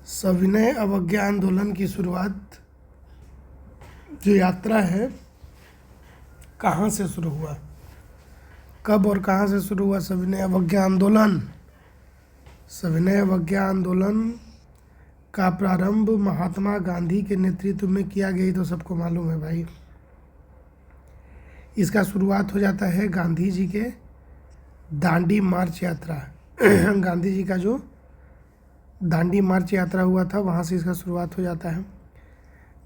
सविनय अवज्ञा आंदोलन की शुरुआत जो यात्रा है कहाँ से शुरू हुआ, कब और कहाँ से शुरू हुआ सविनय अवज्ञा आंदोलन। सविनय अवज्ञा आंदोलन का प्रारंभ महात्मा गांधी के नेतृत्व में किया गया, तो सबको मालूम है भाई। इसका शुरुआत हो जाता है गांधी जी के दांडी मार्च यात्रा गांधी जी का जो दांडी मार्च यात्रा हुआ था वहाँ से इसका शुरुआत हो जाता है।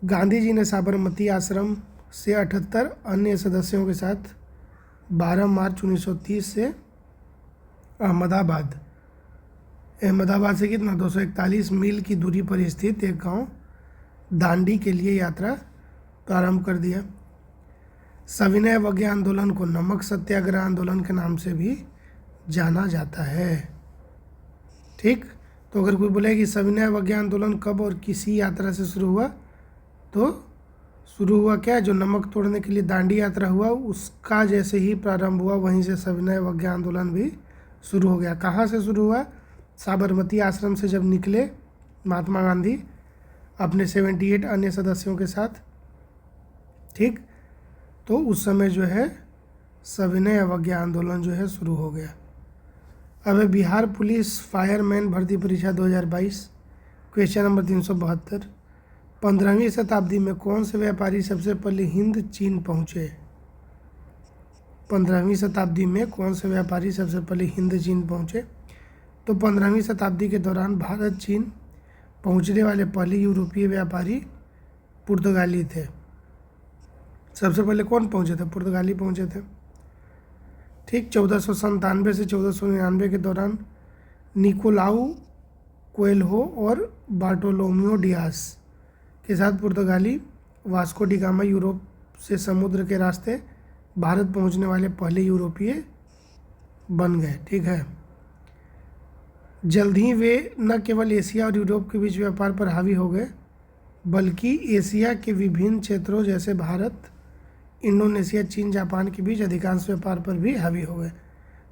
गांधी जी ने साबरमती आश्रम से 78 अन्य सदस्यों के साथ 12 मार्च 1930 से अहमदाबाद से कितना 241 मील की दूरी पर स्थित एक गांव दांडी के लिए यात्रा प्रारंभ कर दिया। सविनय अवज्ञा आंदोलन को नमक सत्याग्रह आंदोलन के नाम से भी जाना जाता है। ठीक, तो अगर कोई बोले कि सविनय अवज्ञा आंदोलन कब और किसी यात्रा से शुरू हुआ, तो शुरू हुआ क्या, जो नमक तोड़ने के लिए दांडी यात्रा हुआ उसका जैसे ही प्रारंभ हुआ वहीं से सविनय अवज्ञा आंदोलन भी शुरू हो गया। कहाँ से शुरू हुआ, साबरमती आश्रम से जब निकले महात्मा गांधी अपने 78 अन्य सदस्यों के साथ, ठीक, तो उस समय जो है सविनय अवज्ञा आंदोलन जो है शुरू हो गया। अब है बिहार पुलिस फायरमैन भर्ती परीक्षा 2022, क्वेश्चन नंबर 372। 15वीं शताब्दी में कौन से व्यापारी सबसे पहले हिंद चीन पहुँचे। 15वीं शताब्दी में कौन से व्यापारी सबसे पहले हिंद चीन पहुँचे, तो 15वीं शताब्दी के दौरान भारत चीन पहुँचने वाले पहले यूरोपीय व्यापारी पुर्तगाली थे। सबसे पहले कौन पहुँचे थे, पुर्तगाली पहुँचे थे। ठीक, 1497 से 1499 के दौरान निकोलाउ कोएल्हो और बार्टोलोम्यो डियास के साथ पुर्तगाली वास्को डी गामा यूरोप से समुद्र के रास्ते भारत पहुंचने वाले पहले यूरोपीय बन गए। ठीक है, जल्द ही वे न केवल एशिया और यूरोप के बीच व्यापार पर हावी हो गए, बल्कि एशिया के विभिन्न क्षेत्रों जैसे भारत, इंडोनेशिया, चीन, जापान के बीच अधिकांश व्यापार पर भी हावी हो गए।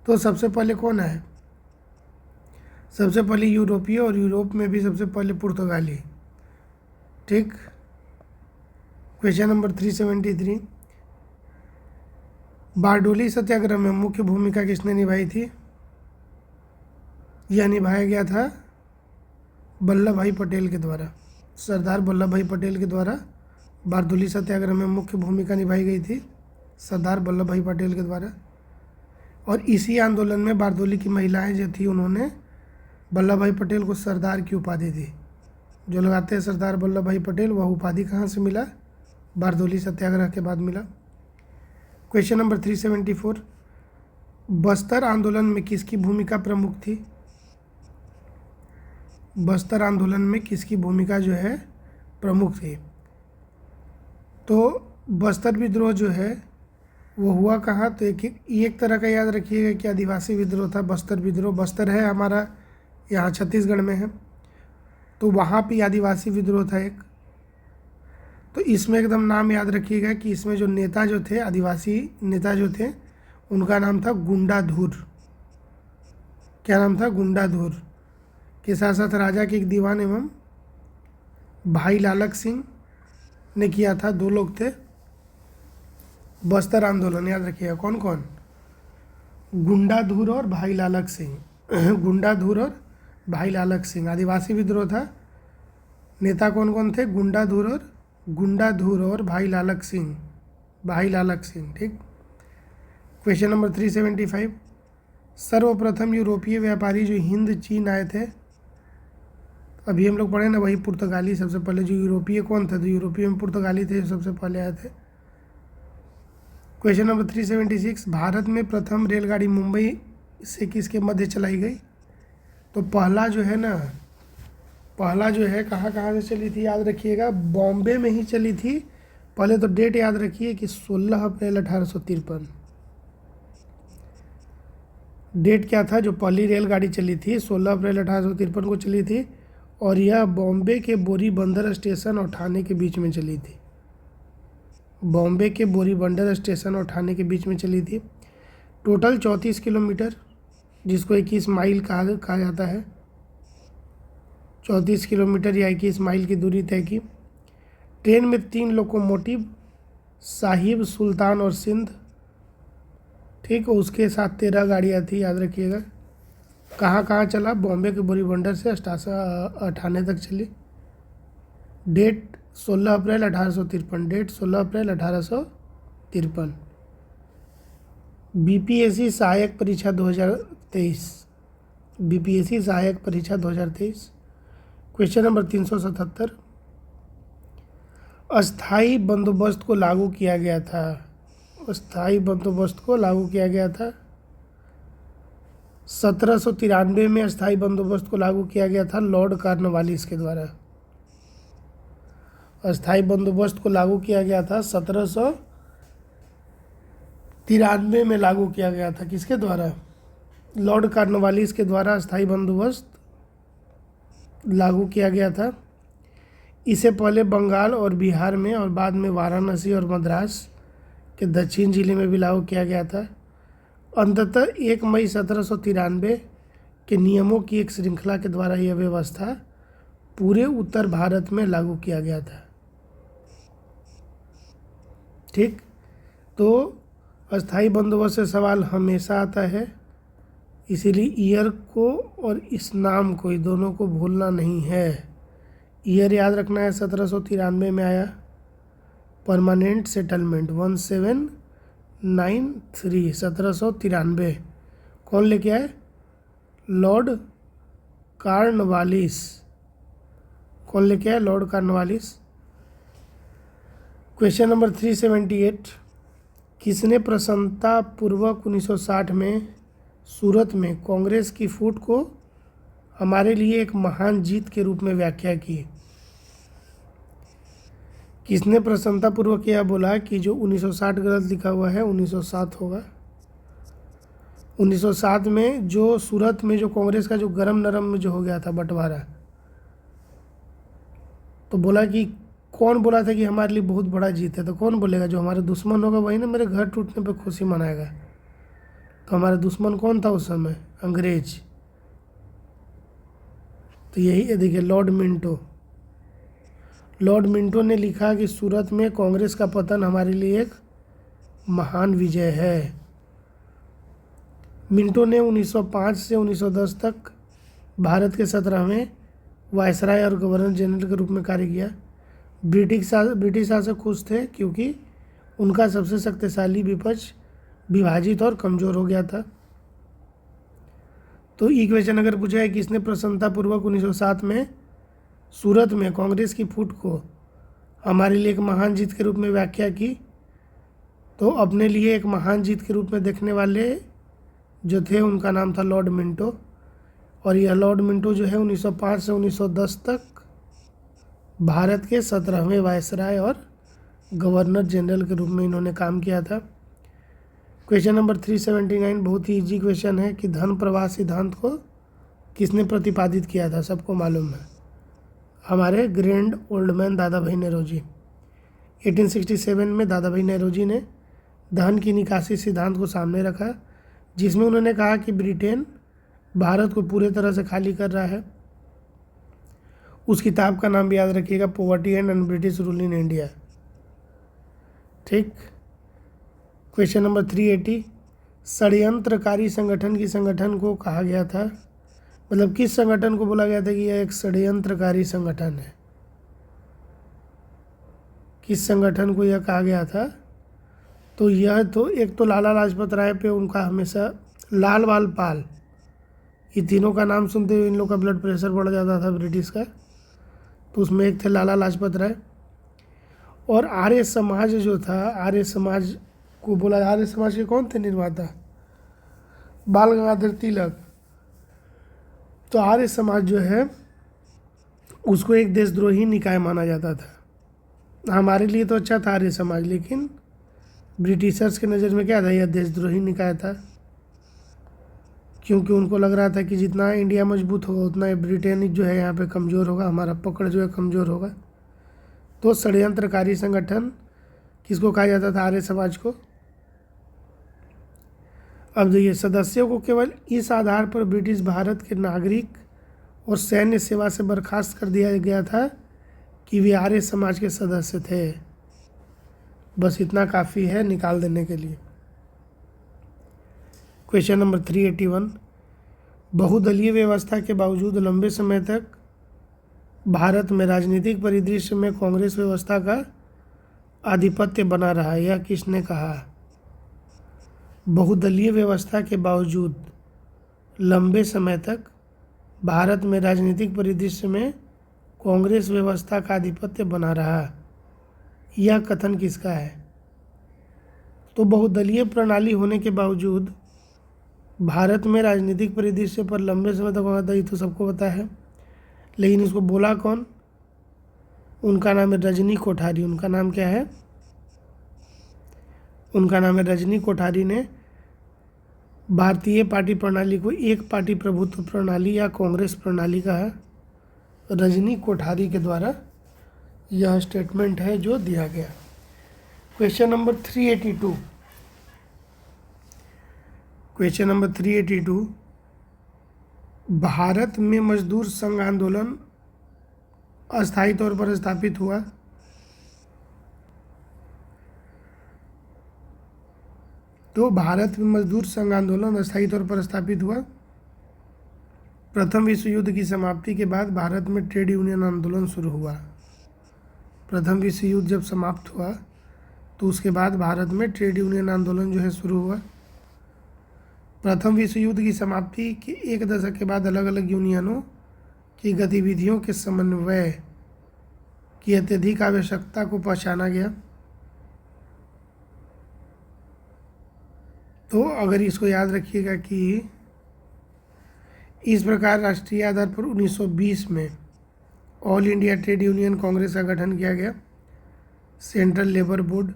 तो सबसे पहले कौन है, सबसे पहले यूरोपीय, और यूरोप में भी सबसे पहले पुर्तगाली। ठीक, क्वेश्चन नंबर 373। बारडोली सत्याग्रह में मुख्य भूमिका किसने निभाई थी। यह निभाया गया था वल्लभ भाई पटेल के द्वारा, सरदार वल्लभ भाई पटेल के द्वारा बारडोली सत्याग्रह में मुख्य भूमिका निभाई गई थी सरदार वल्लभ भाई पटेल के द्वारा। और इसी आंदोलन में बारडोली की महिलाएं जो थी उन्होंने वल्लभ भाई पटेल को सरदार की उपाधि दी। जो लगाते हैं सरदार वल्लभ भाई पटेल, वह उपाधि कहाँ से मिला, बारडोली सत्याग्रह के बाद मिला। Question number 374। बस्तर आंदोलन में किसकी भूमिका प्रमुख थी। बस्तर आंदोलन में किसकी भूमिका जो है प्रमुख थी, तो बस्तर विद्रोह जो है वो हुआ कहाँ, तो एक तरह का याद रखिएगा कि आदिवासी विद्रोह था बस्तर विद्रोह। बस्तर है हमारा यहाँ छत्तीसगढ़ में है, तो वहाँ पे आदिवासी विद्रोह था एक। तो इसमें एकदम नाम याद रखिएगा कि इसमें जो नेता जो थे, आदिवासी नेता जो थे, उनका नाम था गुंडाधुर। क्या नाम था, गुंडाधुर। के साथ साथ राजा के एक दीवान एवं भाई लालक सिंह ने किया था, 2 लोग थे। बस्तर आंदोलन याद रखिएगा कौन कौन, गुंडाधुर और भाई लालक सिंह गुंडाधुर और भाई लालक सिंह। आदिवासी विद्रोह था, नेता कौन कौन थे, गुंडाधुर और भाई लालक सिंह। ठीक, क्वेश्चन नंबर 375। सर्वप्रथम यूरोपीय व्यापारी जो हिंद चीन आए थे, अभी हम लोग पढ़े ना, वही पुर्तगाली सबसे पहले। जो यूरोपीय कौन थे, तो यूरोपीय में पुर्तगाली थे जो सबसे पहले आए थे। Question number 376। भारत में प्रथम रेलगाड़ी मुंबई से किसके मध्य चलाई गई, तो पहला जो है कहाँ से चली थी, याद रखिएगा बॉम्बे में ही चली थी। पहले तो डेट याद रखिए कि 16 अप्रैल 1853 डेट क्या था, जो पहली रेलगाड़ी चली थी 16 अप्रैल 1853 को चली थी, और यह बॉम्बे के बोरी बंदर स्टेशन और ठाणे के बीच में चली थी। बॉम्बे के बोरी बंदर स्टेशन और ठाणे के बीच में चली थी। टोटल 34 किलोमीटर, जिसको 21 माइल कहा जाता है। 34 किलोमीटर या 21 माइल की दूरी तय की। ट्रेन में 3 लोकोमोटिव, साहिब, सुल्तान और सिंध, ठीक, उसके साथ 13 गाड़ियाँ थी, याद रखिएगा। कहाँ कहाँ चला? बॉम्बे के बोरीबंदर से अठाने तक चली। डेट 16 अप्रैल 1853, डेट 16 अप्रैल 1853। बीपीएससी सहायक परीक्षा 2023, बीपीएससी सहायक परीक्षा 2023। क्वेश्चन नंबर 377, अस्थाई बंदोबस्त को लागू किया गया था। अस्थाई बंदोबस्त को लागू किया गया था 1793 में। अस्थाई बंदोबस्त को लागू किया गया था लॉर्ड कॉर्नवालिस के द्वारा। अस्थाई बंदोबस्त को लागू किया गया था 1793 में लागू किया गया था। किसके द्वारा? लॉर्ड कॉर्नवालिस के द्वारा अस्थाई बंदोबस्त लागू किया गया था। इसे पहले बंगाल और बिहार में और बाद में वाराणसी और मद्रास के दक्षिण जिले में भी लागू किया गया था। अंततः 1 मई 1793 के नियमों की एक श्रृंखला के द्वारा यह व्यवस्था पूरे उत्तर भारत में लागू किया गया था। ठीक, तो अस्थाई बंदोबस्त से सवाल हमेशा आता है, इसीलिए ईयर को और इस नाम को, दोनों को भूलना नहीं है। ईयर याद रखना है, 1793 में आया परमानेंट सेटलमेंट 1793, 1793। कौन लेके आए? Lord Cornwallis. कौन लेके आए? Lord Cornwallis. क्वेश्चन नंबर 378, किसने प्रसन्नता पूर्वक 1960 में सूरत में कांग्रेस की फूट को हमारे लिए एक महान जीत के रूप में व्याख्या की? किसने प्रसन्नतापूर्वक यह बोला कि जो 1960 गलत लिखा हुआ है, 1907 होगा। 1907 में जो सूरत में जो कांग्रेस का जो गरम नरम में जो हो गया था बंटवारा, तो बोला कि कौन बोला था कि हमारे लिए बहुत बड़ा जीत है? तो कौन बोलेगा? जो हमारे दुश्मन होगा वही ना मेरे घर टूटने पर खुशी मनाएगा। तो हमारा दुश्मन कौन था उस समय? अंग्रेज। तो यही है, देखिए, लॉर्ड मिंटो। लॉर्ड मिंटो ने लिखा कि सूरत में कांग्रेस का पतन हमारे लिए एक महान विजय है। मिंटो ने 1905 से 1910 तक भारत के 17वें वायसराय और गवर्नर जनरल के रूप में कार्य किया। ब्रिटिश शासक खुश थे क्योंकि उनका सबसे शक्तिशाली विपक्ष विभाजित और कमज़ोर हो गया था। तो ई क्वेश्चन अगर पूछा है किसने प्रसन्नतापूर्वक 1907 में सूरत में कांग्रेस की फूट को हमारे लिए एक महान जीत के रूप में व्याख्या की, तो अपने लिए एक महान जीत के रूप में देखने वाले जो थे उनका नाम था लॉर्ड मिंटो। और यह लॉर्ड मिंटो जो है 1905 से 1910 तक भारत के 17वें वायसराय और गवर्नर जनरल के रूप में इन्होंने काम किया था। क्वेश्चन नंबर 379 बहुत ही इजी क्वेश्चन है कि धन प्रवाह सिद्धांत को किसने प्रतिपादित किया था? सबको मालूम है, हमारे ग्रैंड ओल्ड मैन दादा भाई नेरोजी। 1867 में दादा भाई नेरोजी ने धन की निकासी सिद्धांत को सामने रखा, जिसमें उन्होंने कहा कि ब्रिटेन भारत को पूरे तरह से खाली कर रहा है। उस किताब का नाम भी याद रखिएगा, poverty and British rule in India. ठीक, क्वेश्चन नंबर 380, षड्यंत्रकारी संगठन की संगठन को कहा गया था, मतलब किस संगठन को बोला गया था कि यह एक षड्यंत्रकारी संगठन है? किस संगठन को यह कहा गया था? तो यह तो एक तो लाला लाजपत राय पे उनका हमेशा, लाल वाल पाल, ये तीनों का नाम सुनते हुए इन लोग का ब्लड प्रेशर बढ़ जाता था ब्रिटिश का, तो उसमें एक थे लाला लाजपत राय। और आर्य समाज जो था, आर्य समाज को बोला, आर्य समाज के कौन थे निर्माता? बाल गंगाधर तिलक। तो आर्य समाज जो है उसको एक देशद्रोही निकाय माना जाता था। हमारे लिए तो अच्छा था आर्य समाज, लेकिन ब्रिटिशर्स के नज़र में क्या था? यह देशद्रोही निकाय था, क्योंकि उनको लग रहा था कि जितना इंडिया मजबूत होगा उतना ब्रिटेन जो है यहाँ पे कमज़ोर होगा, हमारा पकड़ जो है कमज़ोर होगा। तो षड्यंत्रकारी संगठन किसको कहा जाता था? आर्य समाज को। अब देखिए, सदस्यों को केवल इस आधार पर ब्रिटिश भारत के नागरिक और सैन्य सेवा से बर्खास्त कर दिया गया था कि वे आर्य समाज के सदस्य थे। बस इतना काफ़ी है निकाल देने के लिए। क्वेश्चन नंबर 381, बहुदलीय व्यवस्था के बावजूद लंबे समय तक भारत में राजनीतिक परिदृश्य में कांग्रेस व्यवस्था का आधिपत्य बना रहा, यह किसने कहा? बहुदलीय व्यवस्था के बावजूद लंबे समय तक भारत में राजनीतिक परिदृश्य में कांग्रेस व्यवस्था का आधिपत्य बना रहा, यह कथन किसका है? तो बहुदलीय प्रणाली होने के बावजूद भारत में राजनीतिक परिदृश्य पर लंबे समय तक होता, ये तो सबको पता है, लेकिन इसको बोला कौन? उनका नाम है रजनी कोठारी। उनका नाम क्या है? उनका नाम है रजनी कोठारी ने भारतीय पार्टी प्रणाली को एक पार्टी प्रभुत्व प्रणाली या कांग्रेस प्रणाली कहा। रजनी कोठारी के द्वारा यह स्टेटमेंट है जो दिया गया। Question number 382, question number 382, Bharat में मजदूर संघ आंदोलन अस्थायी तौर पर स्थापित हुआ। तो भारत में मजदूर संघ आंदोलन अस्थायी तौर पर स्थापित हुआ। प्रथम विश्व युद्ध की समाप्ति के बाद भारत में ट्रेड यूनियन आंदोलन शुरू हुआ। प्रथम विश्व युद्ध जब समाप्त हुआ तो उसके बाद भारत में ट्रेड यूनियन आंदोलन जो है शुरू हुआ। प्रथम विश्व युद्ध की समाप्ति के एक दशक के बाद अलग अलग यूनियनों की गतिविधियों के समन्वय की अत्यधिक आवश्यकता को पहचाना गया। तो अगर इसको याद रखिएगा कि इस प्रकार राष्ट्रीय आधार पर 1920 में all India trade union Congress का गठन किया गया। सेंट्रल लेबर बोर्ड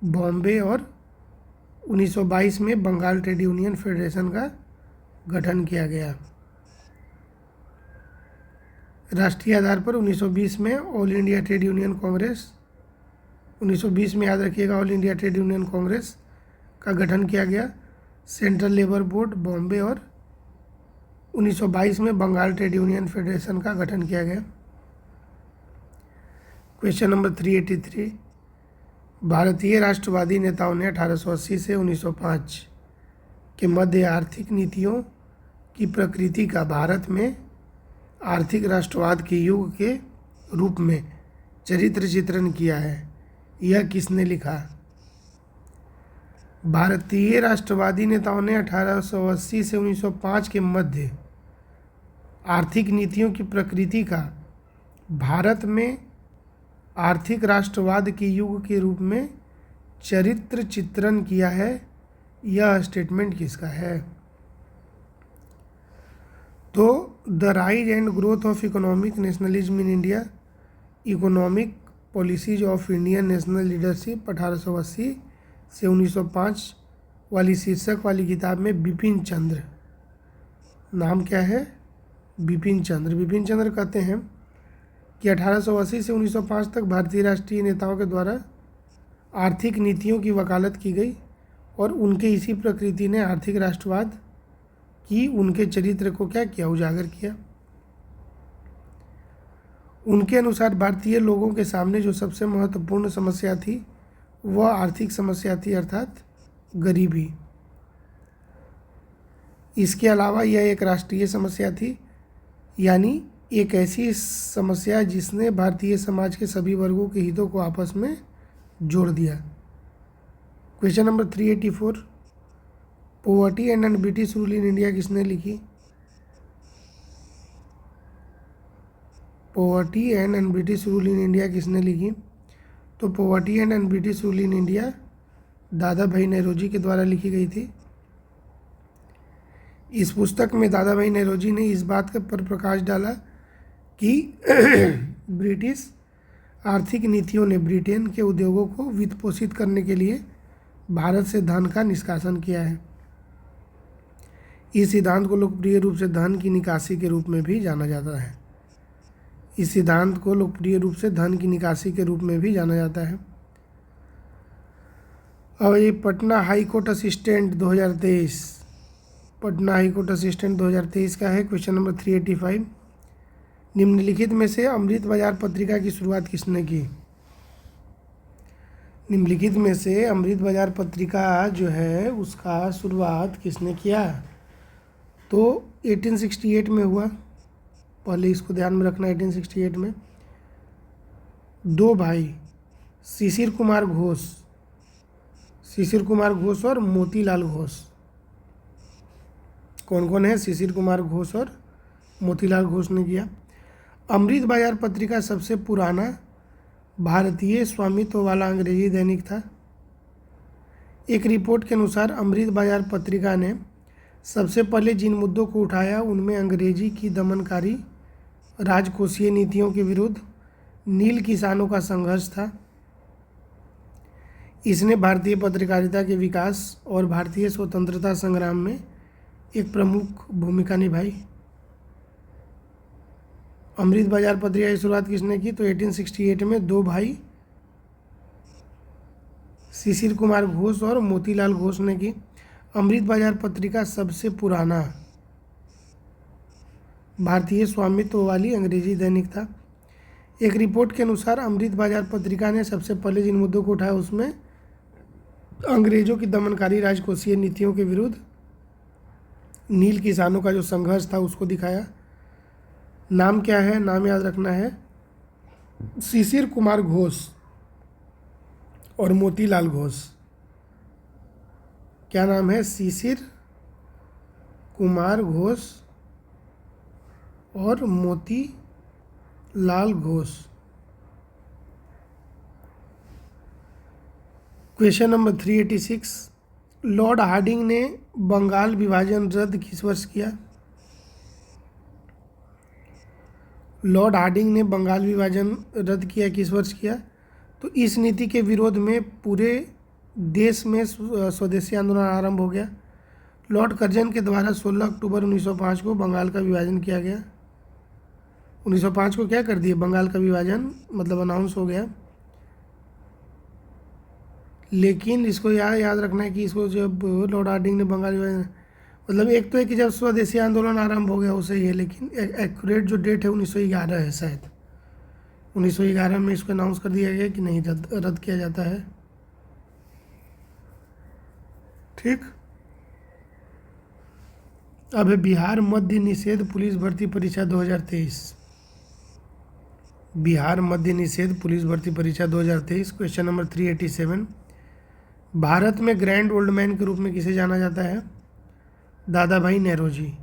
बॉम्बे और 1922 में बंगाल ट्रेड यूनियन फेडरेशन का गठन किया गया। राष्ट्रीय आधार पर 1920 में all India trade union Congress, 1920 में याद रखिएगा all India trade union Congress का गठन किया गया। सेंट्रल लेबर बोर्ड बॉम्बे और 1922 में बंगाल ट्रेड यूनियन फेडरेशन का गठन किया गया। क्वेश्चन नंबर 383, भारतीय राष्ट्रवादी नेताओं ने 1880 से 1905 के मध्य आर्थिक नीतियों की प्रकृति का भारत में आर्थिक राष्ट्रवाद के युग के रूप में चरित्र चित्रण किया है, यह किसने लिखा? भारतीय राष्ट्रवादी नेताओं ने 1880 से 1905 के मध्य आर्थिक नीतियों की प्रकृति का भारत में आर्थिक राष्ट्रवाद के युग के रूप में चरित्र चित्रण किया है, यह स्टेटमेंट किसका है? तो the rise and growth of economic nationalism in India, economic policies of Indian national leadership 1880 से 1905 वाली शीर्षक वाली किताब में बिपिन चंद्र, नाम क्या है? बिपिन चंद्र। बिपिन चंद्र कहते हैं कि 1880 से 1905 तक भारतीय राष्ट्रीय नेताओं के द्वारा आर्थिक नीतियों की वकालत की गई और उनके इसी प्रकृति ने आर्थिक राष्ट्रवाद की उनके चरित्र को क्या किया? उजागर किया। उनके अनुसार भारतीय लोगों के सामने जो सबसे महत्वपूर्ण समस्या थी वह आर्थिक समस्या थी, अर्थात गरीबी। इसके अलावा यह एक राष्ट्रीय समस्या थी, यानी एक ऐसी समस्या जिसने भारतीय समाज के सभी वर्गों के हितों को आपस में जोड़ दिया। Question number 384, poverty and British rule in India किसने लिखी? Poverty and British rule in India किसने लिखी? तो poverty and British rule in India दादा भाई नौरोजी के द्वारा लिखी गई थी। इस पुस्तक में दादा भाई नौरोजी ने इस बात पर प्रकाश डाला कि ब्रिटिश आर्थिक नीतियों ने ब्रिटेन के उद्योगों को वित्त पोषित करने के लिए भारत से धन का निष्कासन किया है। इस सिद्धांत को लोकप्रिय रूप से धन की निकासी के रूप में भी जाना जाता है। इस सिद्धांत को लोकप्रिय रूप से धन की निकासी के रूप में भी जाना जाता है। और ये Patna high court assistant 2023, Patna high court assistant 2023 का है। क्वेश्चन नंबर 385, निम्नलिखित में से अमृत बाजार पत्रिका की शुरुआत किसने की? निम्नलिखित में से अमृत बाजार पत्रिका जो है उसका शुरुआत किसने किया? तो 1868 में हुआ। पहले इसको ध्यान में रखना, 1868 में दो भाई शिशिर कुमार घोष और मोतीलाल घोष। कौन कौन है? शिशिर कुमार घोष और मोतीलाल घोष ने किया। अमृत बाजार पत्रिका सबसे पुराना भारतीय स्वामित्व वाला अंग्रेजी दैनिक था। एक रिपोर्ट के अनुसार अमृत बाजार पत्रिका ने सबसे पहले जिन मुद्दों को उठाया उनमें अंग्रेजी की दमनकारी राजकोषीय नीतियों के विरुद्ध नील किसानों का संघर्ष था। इसने भारतीय पत्रकारिता के विकास और भारतीय स्वतंत्रता संग्राम में एक प्रमुख भूमिका निभाई। अमृत बाजार पत्रिका की शुरुआत किसने की? तो 1868 में दो भाई शिशिर कुमार घोष और मोतीलाल घोष ने की। अमृत बाजार पत्रिका सबसे पुराना भारतीय स्वामित्व वाली अंग्रेजी दैनिक था। एक रिपोर्ट के अनुसार अमृत बाजार पत्रिका ने सबसे पहले जिन मुद्दों को उठाया उसमें अंग्रेजों की दमनकारी राजकोषीय नीतियों के विरुद्ध नील किसानों का जो संघर्ष था उसको दिखाया। नाम क्या है? नाम याद रखना है, शिशिर कुमार घोष और मोतीलाल घोष। क्या नाम है? शिशिर कुमार घोष और Motilal Ghosh. Question number 386, Lord Hardinge ने बंगाल विभाजन रद्द किस वर्ष किया? लॉर्ड हार्डिंग ने बंगाल विभाजन रद्द किया किस वर्ष किया? तो इस नीति के विरोध में पूरे देश में स्वदेशी आंदोलन आरंभ हो गया। लॉर्ड कर्जन के द्वारा 16 अक्टूबर 1905 को बंगाल का विभाजन किया गया। 1905 को क्या कर दिया? बंगाल का विभाजन मतलब अनाउंस हो गया। लेकिन इसको याद रखना है कि इसको जब लॉर्ड हार्डिंग ने बंगाल विभाजन मतलब एक तो है कि जब स्वदेशी आंदोलन आरंभ हो गया उसे ही है, लेकिन एक्यूरेट जो डेट है 1911 है शायद। 1911 में इसको अनाउंस कर दिया गया कि नहीं रद्द किया जाता है। ठीक। अब है बिहार मध्य निषेध पुलिस भर्ती परीक्षा 2023। बिहार मध्य निषेध पुलिस भर्ती परीक्षा 2023। क्वेश्चन नंबर 387, भारत में ग्रैंड ओल्ड मैन के रूप में किसे जाना जाता है? दादा भाई नेहरूजी,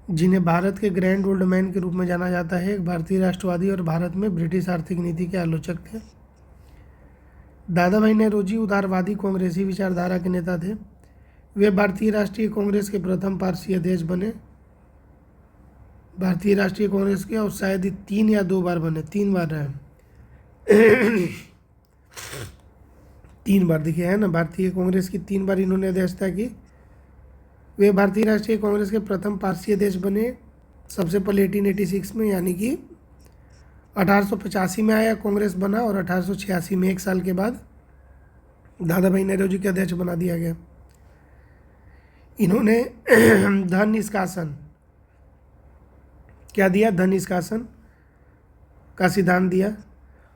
जिन्हें भारत के ग्रैंड ओल्ड मैन के रूप में जाना जाता है, एक भारतीय राष्ट्रवादी और भारत में ब्रिटिश आर्थिक नीति के आलोचक थे। दादा भाई नेहरूजी उदारवादी कांग्रेसी विचारधारा के नेता थे। वे भारतीय राष्ट्रीय कांग्रेस के प्रथम पारसी अध्यक्ष बने। भारतीय राष्ट्रीय कांग्रेस के और शायद 3 या 2 बार बने, 3 बार रहे। 3 बार दिखे है ना, भारतीय कांग्रेस की 3 बार इन्होंने अध्यक्षता की। वे भारतीय राष्ट्रीय कांग्रेस के प्रथम पारसी अध्यक्ष बने सबसे पहले 1886 में, यानी कि 1885 में आया कांग्रेस बना और 1886 में 1 साल के बाद दादा भाई नेहरूजी के अध्यक्ष बना दिया गया। इन्होंने धन निष्कासन क्या दिया? धन निष्कासन का सिद्धांत दिया।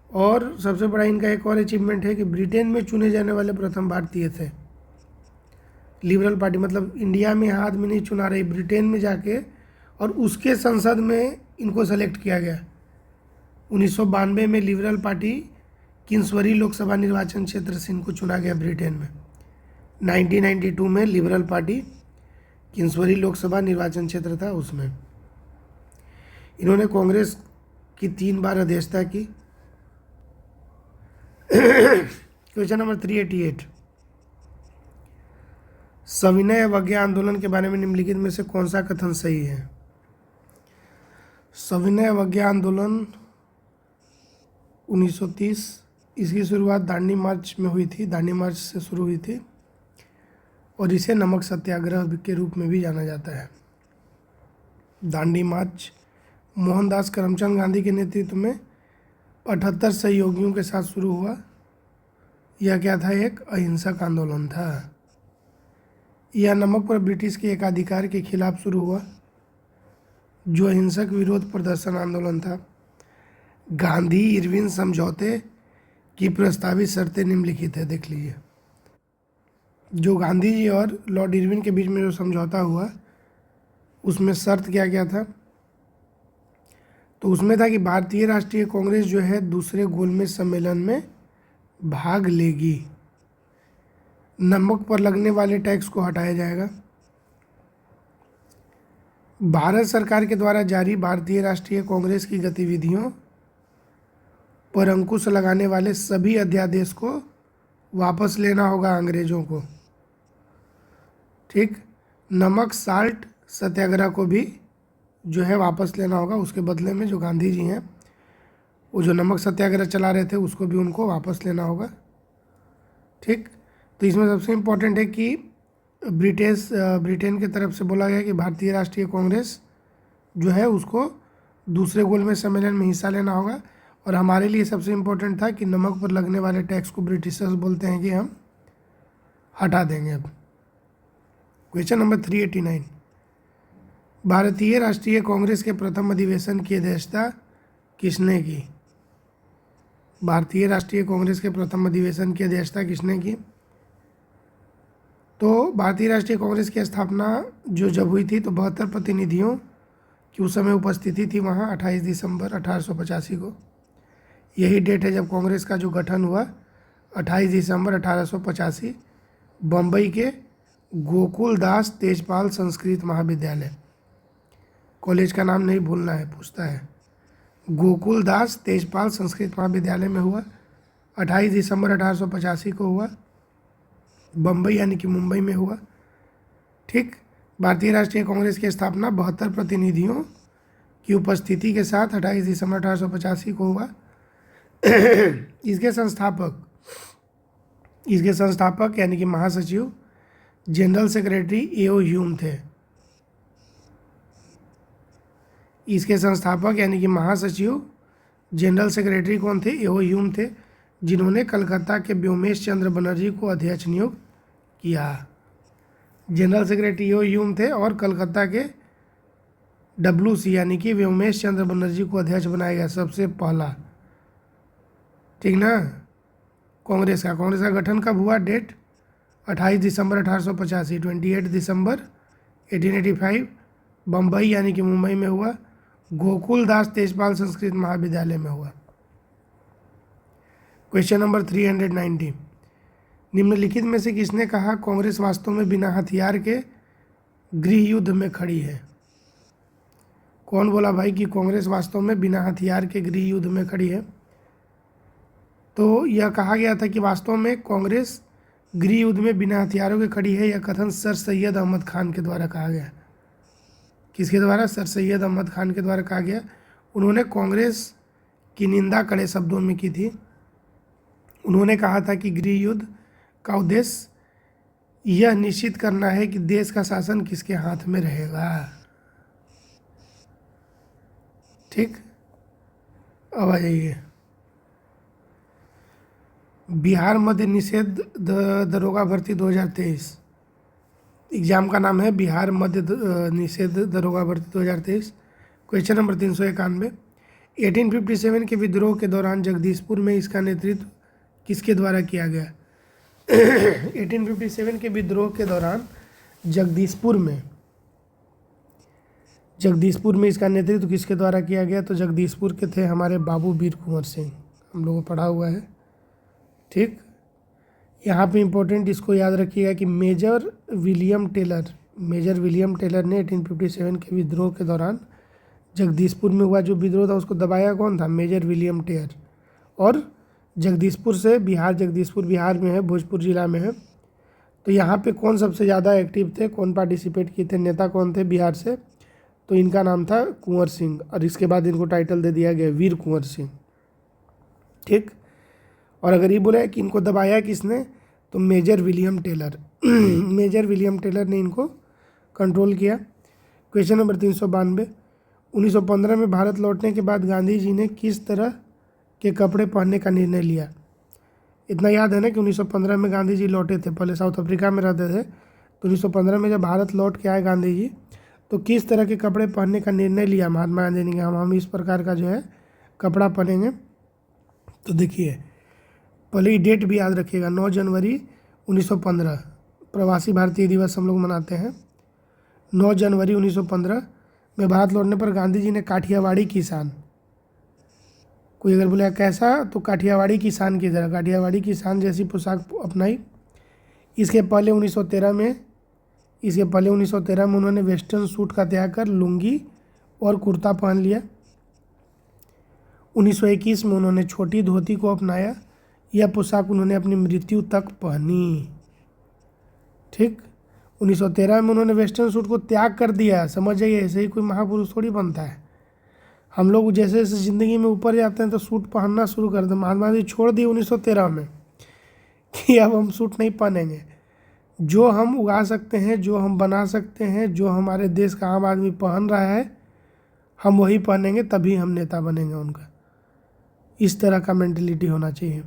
और सबसे बड़ा इनका एक और अचीवमेंट है कि ब्रिटेन में चुने जाने वाले प्रथम भारतीय थे। लिबरल पार्टी मतलब इंडिया में आदमी नहीं चुना रही, ब्रिटेन में जाके और उसके संसद में इनको सेलेक्ट किया गया। 1992 में लिबरल पार्टी किन्सबरी लोकसभा निर्वाचन क्षेत्र से इनको चुना गया ब्रिटेन में। 1992 में लिबरल पार्टी किन्सबरी लोकसभा निर्वाचन क्षेत्र था, उसमें इन्होंने कांग्रेस की 3 बार अध्यक्षता की। क्वेश्चन नंबर 388, सविनय अवज्ञा आंदोलन के बारे में निम्नलिखित में से कौन सा कथन सही है? सविनय अवज्ञा आंदोलन 1930, इसकी शुरुआत दांडी मार्च में हुई थी, दांडी मार्च से शुरू हुई थी और इसे नमक सत्याग्रह के रूप में भी जाना जाता है। दांडी मार्च मोहनदास करमचंद गांधी के नेतृत्व में 78 सहयोगियों के साथ शुरू हुआ। यह क्या था? एक अहिंसक आंदोलन था। यह नमक पर ब्रिटिश के एकाधिकार के खिलाफ शुरू हुआ। जो हिंसक विरोध प्रदर्शन आंदोलन था। गांधी इरविन समझौते की प्रस्तावित शर्तें निम्नलिखित है, देख लीजिए। जो गांधी जी और लॉर्ड इरविन के बीच में जो समझौता हुआ उसमें शर्त क्या क्या था? तो उसमें था कि भारतीय राष्ट्रीय कांग्रेस जो है दूसरे गोलमेज सम्मेलन में भाग लेगी, नमक पर लगने वाले टैक्स को हटाया जाएगा, भारत सरकार के द्वारा जारी भारतीय राष्ट्रीय कांग्रेस की गतिविधियों पर अंकुश लगाने वाले सभी अध्यादेश को वापस लेना होगा अंग्रेजों को, ठीक। नमक साल्ट सत्याग्रह को भी जो है वापस लेना होगा, उसके बदले में जो गांधी जी हैं वो जो नमक सत्याग्रह चला रहे थे उसको भी उनको वापस लेना होगा, ठीक। तो इसमें सबसे इम्पोर्टेंट है कि ब्रिटेन की तरफ से बोला गया कि भारतीय राष्ट्रीय कांग्रेस जो है उसको दूसरे गोलमेज सम्मेलन में हिस्सा लेना होगा, और हमारे लिए सबसे इम्पोर्टेंट था कि नमक पर लगने वाले टैक्स को ब्रिटिशर्स बोलते हैं कि हम हटा देंगे। अब क्वेश्चन नंबर 389, भारतीय राष्ट्रीय कांग्रेस के प्रथम अधिवेशन की अध्यक्षता किसने की? भारतीय राष्ट्रीय कांग्रेस के प्रथम अधिवेशन की अध्यक्षता किसने की? तो भारतीय राष्ट्रीय कांग्रेस की स्थापना जो जब हुई थी तो 72 प्रतिनिधियों की उस समय उपस्थिति थी वहाँ 28 दिसंबर 1885 को। यही डेट है जब कांग्रेस का जो गठन हुआ, 28 दिसंबर 1885, बम्बई के गोकुल दास तेजपाल संस्कृत महाविद्यालय, कॉलेज का नाम नहीं भूलना है, पूछता है, गोकुल दास तेजपाल संस्कृत महाविद्यालय में हुआ, 28 दिसंबर 1885 को हुआ, बम्बई यानी कि मुंबई में हुआ, ठीक। भारतीय राष्ट्रीय कांग्रेस की स्थापना 72 प्रतिनिधियों की उपस्थिति के साथ 28 दिसंबर 1885 को हुआ। इसके संस्थापक यानी कि महासचिव जनरल सेक्रेटरी ए.ओ. ह्यूम थे। इसके संस्थापक यानी कि महासचिव जनरल सेक्रेटरी कौन थे? ए.ओ. ह्यूम थे, जिन्होंने कलकत्ता के व्योमेश चंद्र बनर्जी को अध्यक्ष नियुक्त किया। General secretary A.O.. ह्यूम थे और कलकत्ता के WC यानी कि व्योमेश चंद्र बनर्जी को अध्यक्ष बनाया गया सबसे पहला, ठीक ना। कांग्रेस का गठन कब हुआ? डेट 28 दिसंबर 1885, 28 दिसंबर 1885, बम्बई यानी कि मुंबई में हुआ, गोकुल दास तेजपाल संस्कृत महाविद्यालय में हुआ। क्वेश्चन नंबर 390, निम्नलिखित में से किसने कहा कांग्रेस वास्तव में बिना हथियार के गृह युद्ध में खड़ी है? कौन बोला भाई कि कांग्रेस वास्तव में बिना हथियार के गृह युद्ध में खड़ी है? तो यह कहा गया था कि वास्तव में कांग्रेस गृह युद्ध में बिना हथियारों के खड़ी है। यह कथन सर सैयद अहमद खान के द्वारा कहा गया। किसके द्वारा? सर सैयद अहमद खान के द्वारा कहा गया। उन्होंने कांग्रेस की निंदा कड़े शब्दों में की थी। उन्होंने कहा था कि गृह युद्ध का उद्देश्य यह निश्चित करना है कि देश का शासन किसके हाथ में रहेगा, ठीक। अब आ जाइए, बिहार मध्य निषेध दरोगा भर्ती 2023, एग्जाम का नाम है बिहार मध्य निषेध दरोगा भर्ती 2023। क्वेश्चन नंबर 391, 1857 के विद्रोह के दौरान जगदीशपुर में इसका नेतृत्व किसके द्वारा किया गया? 1857 के विद्रोह के दौरान जगदीशपुर में इसका नेतृत्व किसके द्वारा किया गया? तो जगदीशपुर के थे हमारे बाबू वीर कुंवर सिंह, हम लोगों को पढ़ा हुआ है, ठीक। यहाँ पे इम्पोर्टेंट इसको याद रखिएगा कि मेजर विलियम टेलर ने 1857 के विद्रोह के दौरान जगदीशपुर में हुआ जो विद्रोह था उसको दबाया कौन था? Major William Taylor. और जगदीशपुर से जगदीशपुर बिहार में है, भोजपुर जिला में है। तो यहाँ पे कौन सबसे ज़्यादा एक्टिव थे, कौन पार्टिसिपेट किए थे, नेता कौन थे बिहार से? तो इनका नाम था कुंवर सिंह, और इसके बाद इनको टाइटल दे दिया गया वीर कुंवर सिंह, ठीक। और अगर ये बोले कि इनको दबाया किसने, तो Major William Taylor Major William Taylor ने इनको कंट्रोल किया। क्वेश्चन नंबर 392, 1915 में भारत लौटने के बाद गांधी जी ने किस तरह के कपड़े पहनने का निर्णय लिया? इतना याद है ना कि 1915 में गांधी जी लौटे थे, पहले साउथ अफ्रीका में रहते थे। तो 1915 में जब भारत लौट के आए गांधी जी, तो किस तरह के कपड़े पहनने का निर्णय लिया महात्मा गांधी ने कि हम इस प्रकार का जो है कपड़ा पहनेंगे। तो देखिए पहले ही डेट भी याद रखिएगा, 9 जनवरी 1915 प्रवासी भारतीय दिवस हम लोग मनाते हैं। 9 जनवरी 1915 में भारत लौटने पर गांधी जी ने काठियावाड़ी किसान, कोई अगर बोले कैसा, तो काठियावाड़ी किसान की तरह, काठियावाड़ी किसान जैसी पोशाक अपनाई। इसके पहले 1913 में उन्होंने वेस्टर्न सूट का त्याग कर लुंगी और कुर्ता पहन लिया। 1921 में उन्होंने छोटी धोती को अपनाया। यह पोशाक उन्होंने अपनी मृत्यु तक पहनी। ठीक, 1913 में उन्होंने वेस्टर्न सूट को त्याग कर दिया। समझ जाइए, ऐसे ही कोई महापुरुष थोड़ी बनता है। हम लोग जैसे जैसे ज़िंदगी में ऊपर जाते हैं तो सूट पहनना शुरू कर दें। महात्मा गांधी छोड़ दिए 1913 में कि अब हम सूट नहीं पहनेंगे। जो हम उगा सकते हैं, जो हम बना सकते हैं, जो हमारे देश का आम आदमी पहन रहा है, हम वही पहनेंगे, तभी हम नेता बनेंगे उनका। इस तरह का मेंटलिटी होना चाहिए।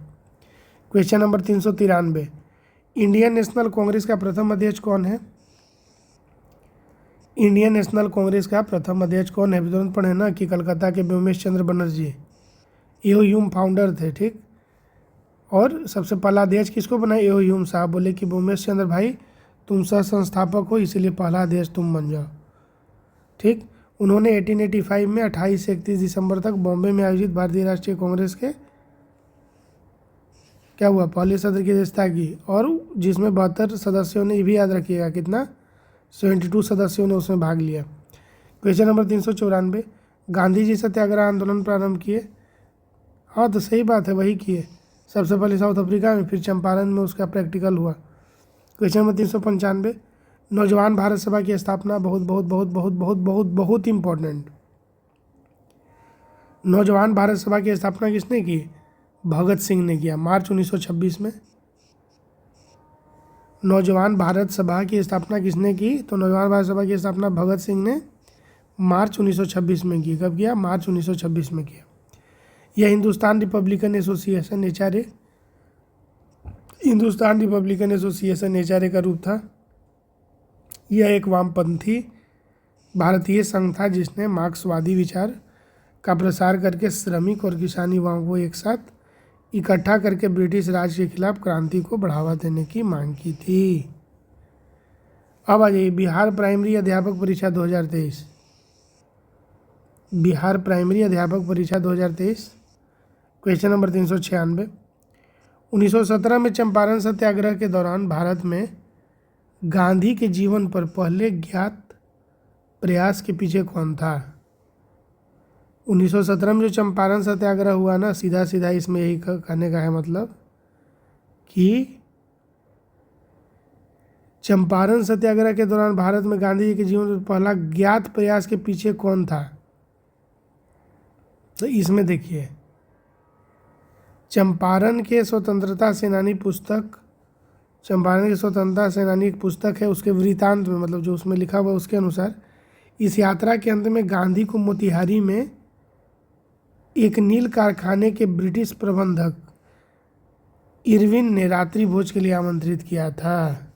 Question number 393, Indian national Congress का प्रथम अध्यक्ष कौन है? इंडियन नेशनल कांग्रेस का प्रथम अध्यक्ष कौन है? तुरंत पढ़े ना कि कलकत्ता के व्योमेश चंद्र बनर्जी, एओ ह्यूम फाउंडर थे। ठीक, और सबसे पहला अध्यक्ष किसको बनाया? एओ ह्यूम साहब बोले कि व्योमेश चंद्र भाई तुम सह संस्थापक हो, इसीलिए पहला अध्यक्ष तुम बन जाओ। ठीक, उन्होंने 1885 में 28 से 31 दिसंबर तक बॉम्बे में आयोजित भारतीय राष्ट्रीय कांग्रेस के क्या हुआ पहले सत्र की अध्यक्षता की, और जिसमें 72 सदस्यों ने, ये भी याद रखिएगा कितना, 72 सदस्यों ने उसमें भाग लिया। क्वेश्चन नंबर 394, गांधी जी सत्याग्रह आंदोलन प्रारंभ किए? हाँ तो सही बात है, वही किए। सबसे पहले साउथ अफ्रीका में, फिर चंपारण में उसका प्रैक्टिकल हुआ। क्वेश्चन नंबर 395, नौजवान भारत सभा की स्थापना, बहुत बहुत बहुत बहुत बहुत बहुत बहुत इंपॉर्टेंट। नौजवान भारत सभा की स्थापना किसने की? भगत सिंह ने किया, मार्च 1926 में। नौजवान भारत सभा की स्थापना किसने की? तो नौजवान भारत सभा की स्थापना भगत सिंह ने मार्च 1926 में की। कब किया? मार्च 1926 में किया। यह हिंदुस्तान रिपब्लिकन एसोसिएशन एचआरए का रूप था। यह एक वामपंथी भारतीय संघ था जिसने मार्क्सवादी विचार का प्रसार करके श्रमिक और किसान युवाओं को एक साथ इकट्ठा करके ब्रिटिश राज के खिलाफ क्रांति को बढ़ावा देने की मांग की थी। अब आ जाइए बिहार प्राइमरी अध्यापक परीक्षा 2023। बिहार प्राइमरी अध्यापक परीक्षा 2023, क्वेश्चन नंबर 396, 1917 में चंपारण सत्याग्रह के दौरान भारत में गांधी के जीवन पर पहले ज्ञात प्रयास के पीछे कौन था? 1917 में जो चंपारण सत्याग्रह हुआ ना, सीधा सीधा इसमें यही कहने का है मतलब कि चंपारण सत्याग्रह के दौरान भारत में गांधी जी के जीवन पर पहला ज्ञात प्रयास के पीछे कौन था? तो इसमें देखिए, चंपारण के स्वतंत्रता सेनानी एक पुस्तक है, उसके वृत्तांत में मतलब जो उसमें लिखा हुआ उसके अनुसार इस यात्रा के अंत में गांधी को मोतिहारी में एक नील कारखाने के ब्रिटिश प्रबंधक इरविन ने रात्रि भोज के लिए आमंत्रित किया था।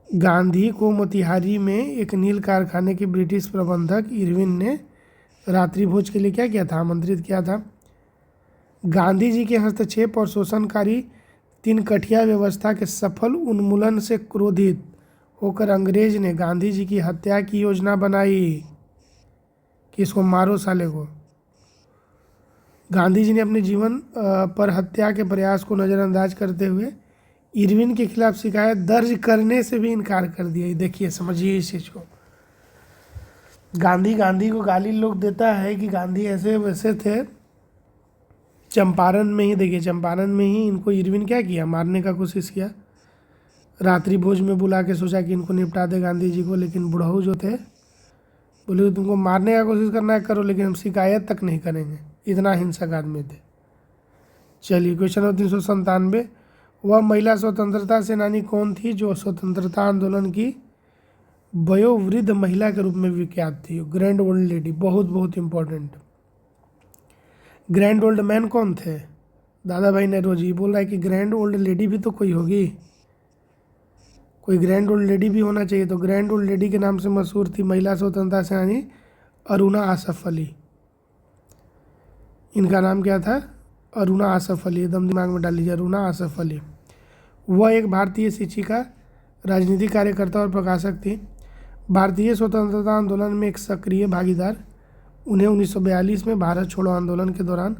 गांधी को मोतिहारी में एक नील कारखाने के ब्रिटिश प्रबंधक इरविन ने रात्रि भोज के लिए क्या किया था? आमंत्रित किया था। गांधी जी के हस्तक्षेप और शोषणकारी तीनकठिया व्यवस्था के सफल उन्मूलन से क्रोधित होकर अंग्रेज ने गांधी जी की हत्या की योजना बनाई कि इसको मारो साले को। गांधी जी ने अपने जीवन पर हत्या के प्रयास को नज़रअंदाज करते हुए इरविन के खिलाफ शिकायत दर्ज करने से भी इनकार कर दिया। देखिए, समझिए इस चीज़ को। गांधी को गाली लोग देता है कि गांधी ऐसे वैसे थे। चंपारण में ही देखिए, चंपारण में ही इनको इरविन क्या किया? मारने का कोशिश किया। रात्रि भोज में बुला के सोचा कि इनको निपटा दे गांधी जी को, लेकिन बुढ़ऊ जो थे बोले तुमको मारने का कोशिश करना है करो, लेकिन हम शिकायत तक नहीं करेंगे। इतना हिंसक आदमी थे। चलिए क्वेश्चन नंबर 397, वह महिला स्वतंत्रता सेनानी कौन थी जो स्वतंत्रता आंदोलन की वयोवृद्ध महिला के रूप में विख्यात थी? ग्रैंड ओल्ड लेडी, बहुत बहुत इंपॉर्टेंट। ग्रैंड ओल्ड मैन कौन थे? दादा भाई नेहरूजी। बोल रहा है कि ग्रैंड ओल्ड लेडी भी तो कोई कोई ग्रैंड ओल्ड लेडी भी होना चाहिए, तो ग्रैंड ओल्ड लेडी के नाम से मशहूर थी महिला स्वतंत्रता सेनानी अरुणा आसफ अली। इनका नाम क्या था? अरुणा आसफ अली, एकदम दिमाग में डाल लीजिए, अरुणा आसफ अली। वह एक भारतीय शिक्षिका, राजनीतिक कार्यकर्ता और प्रकाशक थी। भारतीय स्वतंत्रता आंदोलन में एक सक्रिय भागीदार। उन्हें 1942 में भारत छोड़ो आंदोलन के दौरान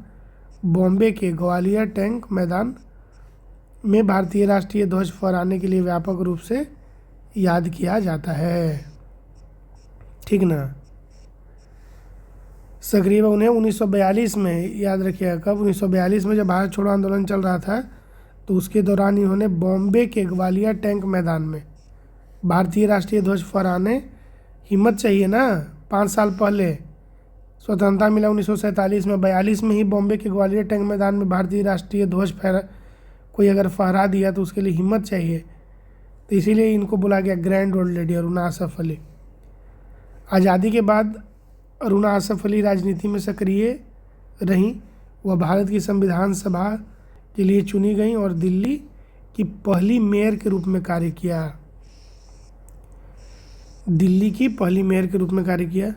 बॉम्बे के ग्वालियर टैंक मैदान में भारतीय राष्ट्रीय ध्वज फहराने के लिए व्यापक रूप से याद किया जाता है। ठीक ना? सक्रिय उन्हें 1942 में, याद रखिएगा कब, 1942 में जब भारत छोड़ो आंदोलन चल रहा था तो उसके दौरान इन्होंने बॉम्बे के ग्वालियर टैंक मैदान में भारतीय राष्ट्रीय ध्वज फहराने, हिम्मत चाहिए ना, 5 साल पहले स्वतंत्रता मिला 1947 में, 42 में ही बॉम्बे के ग्वालियर टैंक मैदान में भारतीय राष्ट्रीय ध्वज कोई अगर फहरा दिया तो उसके लिए हिम्मत चाहिए। तो इसीलिए इनको बोला गया grand old lady Aruna Asaf Ali. आज़ादी के बाद अरुणा आसफ अली राजनीति में सक्रिय रहीं। वह भारत की संविधान सभा के लिए चुनी गई और दिल्ली की पहली मेयर के रूप में कार्य किया। दिल्ली की पहली मेयर के रूप में कार्य किया।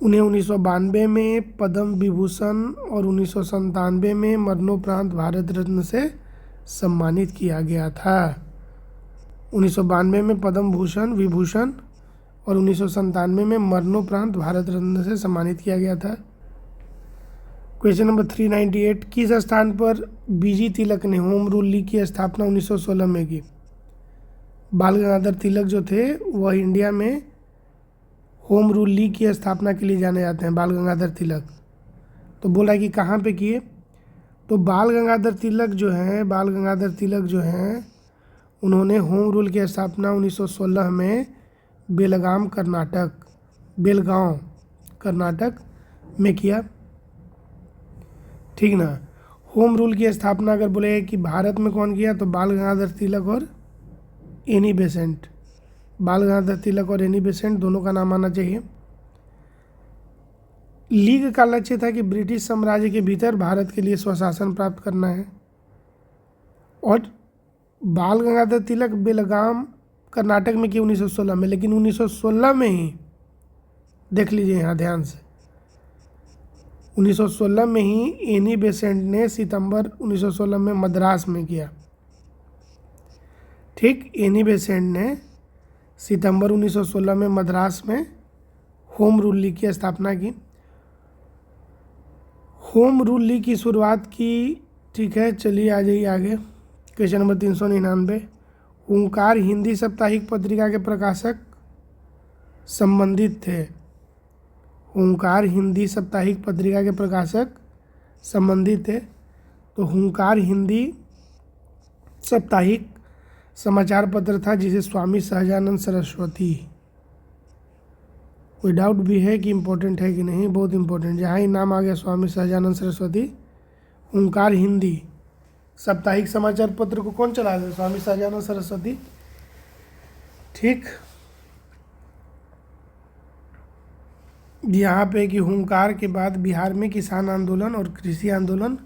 उन्हें 1992 में पद्म विभूषण और 1997 में मरणोपरांत भारत रत्न से सम्मानित किया गया था। 1992 में पद्म विभूषण और 1997 में मरणोपरांत भारत रत्न से सम्मानित किया गया था। क्वेश्चन नंबर 398, किस स्थान पर बीजी तिलक ने होम रूल लीग की स्थापना 1916 में की? बाल गंगाधर तिलक जो थे वह इंडिया में होम रूल लीग की स्थापना के लिए जाने जाते हैं, बाल गंगाधर तिलक। तो बोला कि कहाँ पे किए? तो बाल गंगाधर तिलक जो हैं उन्होंने होम रूल की स्थापना 1916 में बेलगाम बेलगांव कर्नाटक में किया। ठीक ना? होम रूल की स्थापना अगर बोले कि भारत में कौन किया तो बाल गंगाधर तिलक और एनी बेसेंट। बाल गंगाधर तिलक और एनी बेसेंट दोनों का नाम आना चाहिए। लीग का लक्ष्य था कि ब्रिटिश साम्राज्य के भीतर भारत के लिए स्वशासन प्राप्त करना है। और बाल गंगाधर तिलक बेलगाम कर्नाटक में की 1916 में, लेकिन 1916 में ही देख लीजिए यहाँ ध्यान से, 1916 में ही एनी बेसेंट ने सितंबर 1916 में मद्रास में किया। ठीक, एनी बेसेंट ने सितंबर 1916 में मद्रास में होम रूल लीग की स्थापना की। होम रूल लीग की शुरुआत की। ठीक है, चलिए आ जाइए आगे। क्वेश्चन नंबर 399, ओंकार हिंदी साप्ताहिक पत्रिका के प्रकाशक संबंधित थे। ओंकार हिंदी साप्ताहिक पत्रिका के प्रकाशक संबंधित थे। तो ओंकार हिंदी साप्ताहिक समाचार पत्र था जिसे स्वामी सहजानंद सरस्वती, कोई डाउट भी है कि इम्पोर्टेंट है कि नहीं? बहुत इम्पोर्टेंट। जहाँ ही नाम आ गया स्वामी सहजानंद सरस्वती, ओंकार हिंदी साप्ताहिक समाचार पत्र को कौन चला रहे? स्वामी सहजानंद सरस्वती। ठीक, यहाँ पे कि हुंकार के बाद बिहार में किसान आंदोलन और कृषि आंदोलन